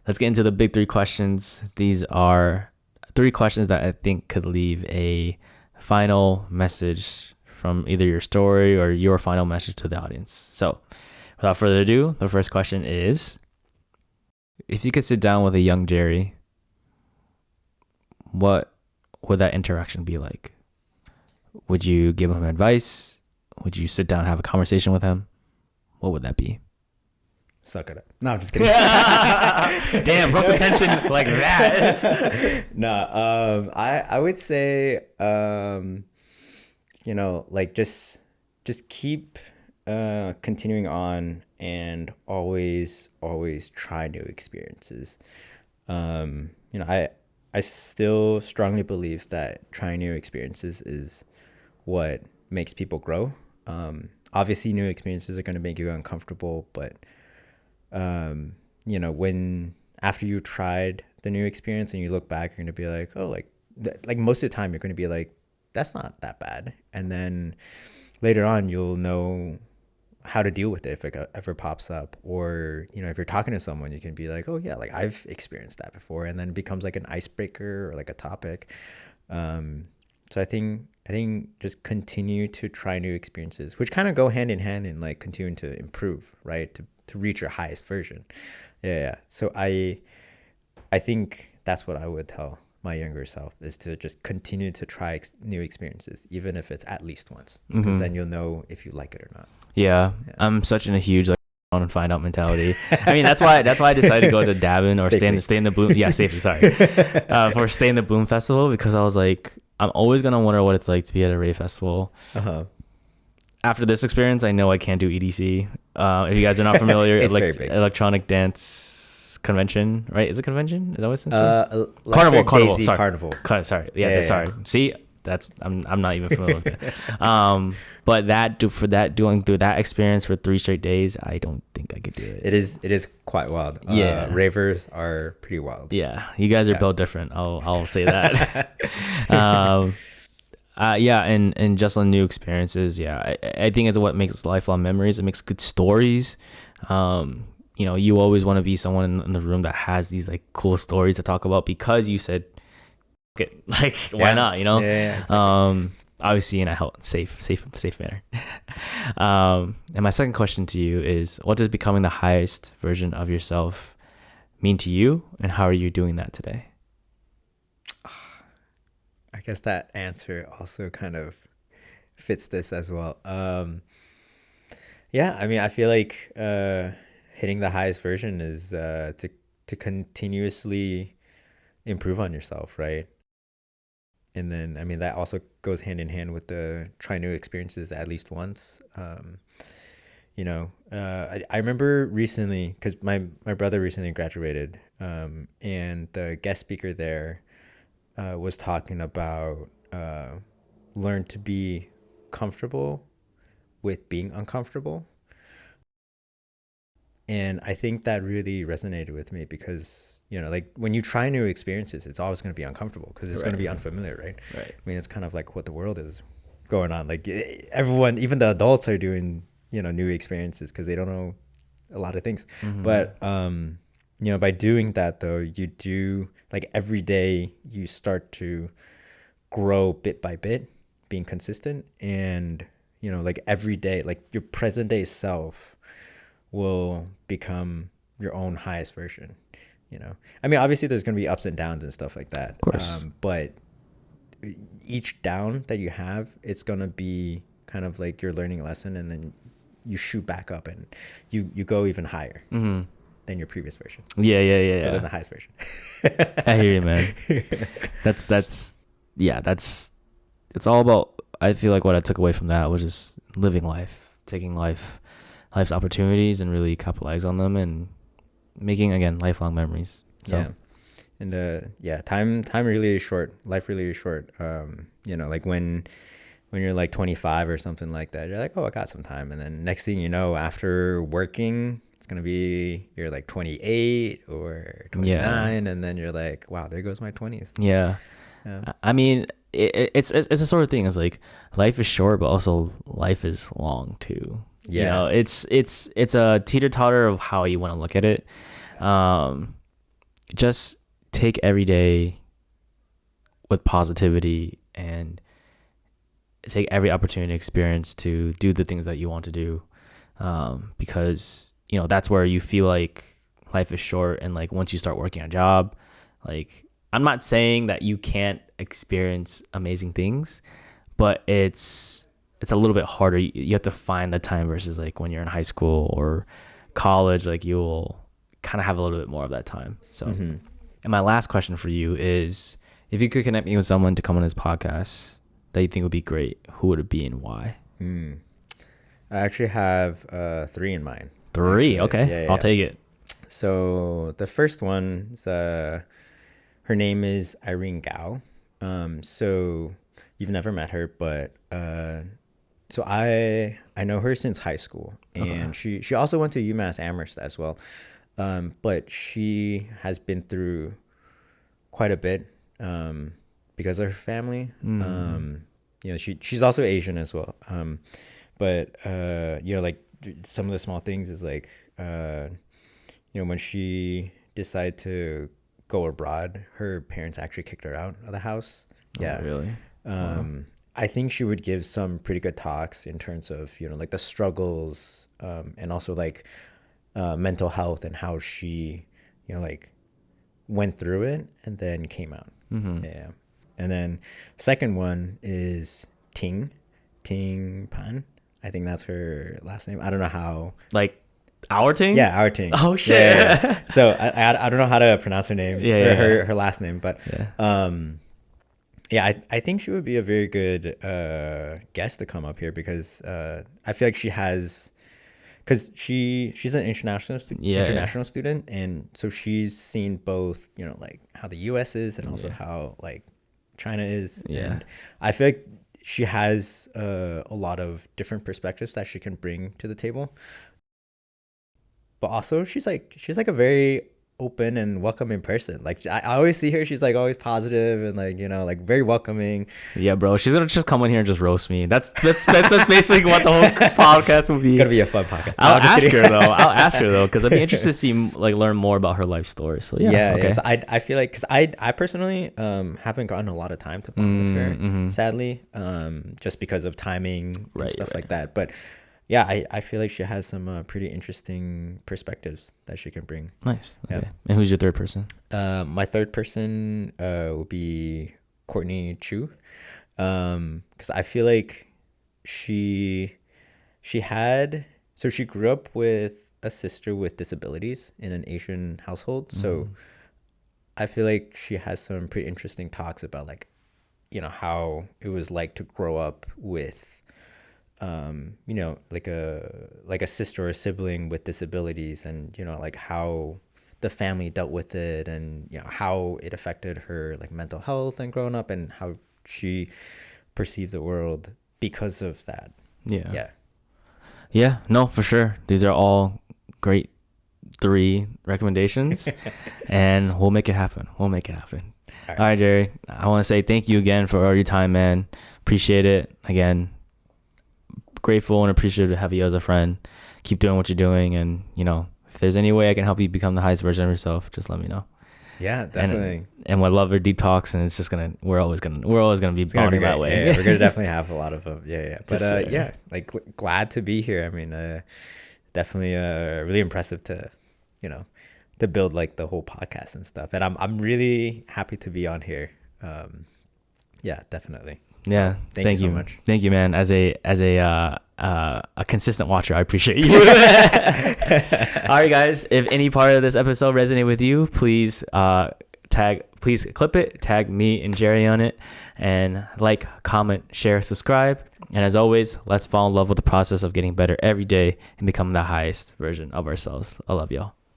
let's get into the big 3 questions. These are 3 questions that I think could leave a final message from either your story or your final message to the audience. So without further ado, the first question is, if you could sit down with a young Jerry, what would that interaction be like? Would you give him advice? Would you sit down and have a conversation with him? What would that be?
Suck it up. No, I'm just kidding.
Damn, broke the tension like that.
No, I would say, like just keep continuing on and always try new experiences. I still strongly believe that trying new experiences is what makes people grow. Obviously new experiences are going to make you uncomfortable, but when after you tried the new experience and you look back, you're going to be like, oh, like most of the time you're going to be like, that's not that bad. And then later on you'll know how to deal with it if it ever pops up. Or if you're talking to someone, you can be like, oh yeah, like I've experienced that before, and then it becomes like an icebreaker or like a topic. So I think just continue to try new experiences, which kind of go hand in hand in like continuing to improve, right? To reach your highest version. Yeah. So I think that's what I would tell my younger self, is to just continue to try new experiences, even if it's at least once, because then you'll know if you like it or not.
Yeah. I'm such in a huge like on and find out mentality. I mean, that's why I decided to go to Davin or stay in the Bloom. Yeah, safely. Sorry, for stay in the Bloom Festival, because I was like, I'm always gonna wonder what it's like to be at a rave festival. After this experience, I know I can't do EDC. If you guys are not familiar,
it's very big.
Electronic dance convention, right? Is it convention? Is that what it stands for?
Carnival.
Sorry.
Carnival.
Sorry. Yeah. Sorry. See, I'm not even familiar with it. But doing through that experience for 3 straight days, I don't think I could do it.
It is quite wild.
Yeah.
Ravers are pretty wild.
Yeah. You guys are built different. I'll say that. And just on new experiences. Yeah. I think it's what makes lifelong memories. It makes good stories. You always want to be someone in the room that has these like cool stories to talk about, because you said, okay, like, why not, exactly. Obviously in a safe manner. And my second question to you is, what does becoming the highest version of yourself mean to you, and how are you doing that today?
I guess that answer also kind of fits this as well. I mean, I feel like hitting the highest version is to continuously improve on yourself, right? And then, I mean, that also goes hand in hand with the try new experiences at least once. I remember recently, because my brother recently graduated, and the guest speaker there was talking about learn to be comfortable with being uncomfortable. And I think that really resonated with me, because, like when you try new experiences, it's always going to be uncomfortable because it's going to be unfamiliar, right?
Right.
I mean, it's kind of like what the world is going on. Like everyone, even the adults are doing, new experiences because they don't know a lot of things. Mm-hmm. But, by doing that though, you do, like every day you start to grow bit by bit, being consistent. And, like every day, like your present day self will become your own highest version. I mean, obviously there's going to be ups and downs and stuff like that,
of course.
But each down that you have, it's going to be kind of like your learning lesson, and then you shoot back up and you go even higher than your previous version. So then the highest version.
I hear you, man. It's all about, I feel like what I took away from that was just living life, taking life's opportunities and really capitalize on them, and making, again, lifelong memories. So
time really is short. Life really is short. Like when you're like 25 or something like that, you're like, oh, I got some time, and then next thing you know, after working, it's gonna be you're like 28 or 29, and then you're like, wow, there goes my 20s.
I mean, it's a sort of thing. It's like life is short, but also life is long too. It's a teeter-totter of how you want to look at it. Just take every day with positivity, and take every opportunity experience to do the things that you want to do, because that's where you feel like life is short. And like once you start working a job, like, I'm not saying that you can't experience amazing things, but it's a little bit harder. You have to find the time, versus like when you're in high school or college, like you'll kind of have a little bit more of that time. So, And my last question for you is, if you could connect me with someone to come on this podcast that you think would be great, who would it be and why?
I actually have 3 in mind.
3? Okay. I'll take it.
So the first one is, her name is Irene Gao. So you've never met her, but so I know her since high school, and she also went to UMass Amherst as well. But she has been through quite a bit because of her family. She's also Asian as well. But like some of the small things is like when she decided to go abroad, her parents actually kicked her out of the house.
Oh, really?
I think she would give some pretty good talks in terms of like the struggles, and also like mental health, and how she like went through it and then came out. And then second one is Ting Pan. I think that's her last name. I don't know how.
Like Our team?
Yeah, our team.
Oh shit.
Yeah. So I don't know how to pronounce her name.
Yeah,
her last name, but yeah, I think she would be a very good guest to come up here because I feel like she has, because she's an international student, and so she's seen both, you know, like how the U.S. is and also how like China is.
Yeah.
And I feel like she has a lot of different perspectives that she can bring to the table. But also she's like a very open and welcoming person. Like I always see her, she's like always positive and like, you know, like very welcoming.
Yeah, bro. She's gonna just come in here and just roast me. That's basically what the whole podcast will be.
It's gonna be a fun podcast.
I'll ask her though, because I'd be interested to see like learn more about her life story. So yeah. Okay.
Yeah. So I feel like, because I personally haven't gotten a lot of time to bond with her, sadly, just because of timing and stuff like that. But yeah, I feel like she has some pretty interesting perspectives that she can bring.
Nice. Okay. Yeah. And who's your third person?
My third person would be Courtney Chu, because I feel like she grew up with a sister with disabilities in an Asian household. So I feel like she has some pretty interesting talks about, like, you know, how it was like to grow up with you know, like a sister or a sibling with disabilities, and, you know, like how the family dealt with it, and, you know, how it affected her like mental health and growing up, and how she perceived the world because of that. Yeah,
no, for sure. These are all great 3 recommendations. And we'll make it happen. All right, Jerry, I want to say thank you again for all your time, man. Appreciate it. Again, grateful and appreciative to have you as a friend. Keep doing what you're doing, and, you know, if there's any way I can help you become the highest version of yourself, just let me know.
Yeah, definitely.
And I love our deep talks, and it's just we're always gonna be bonding that way.
Yeah, we're gonna definitely have a lot of them. But yeah, like glad to be here. I mean, definitely really impressive to, you know, to build like the whole podcast and stuff. And I'm really happy to be on here. Yeah, definitely.
Yeah,
so thank you so much.
Thank you, man. As a consistent watcher, I appreciate you. All right, guys. If any part of this episode resonated with you, please clip it, tag me and Jerry on it, and like, comment, share, subscribe. And as always, let's fall in love with the process of getting better every day and becoming the highest version of ourselves. I love y'all.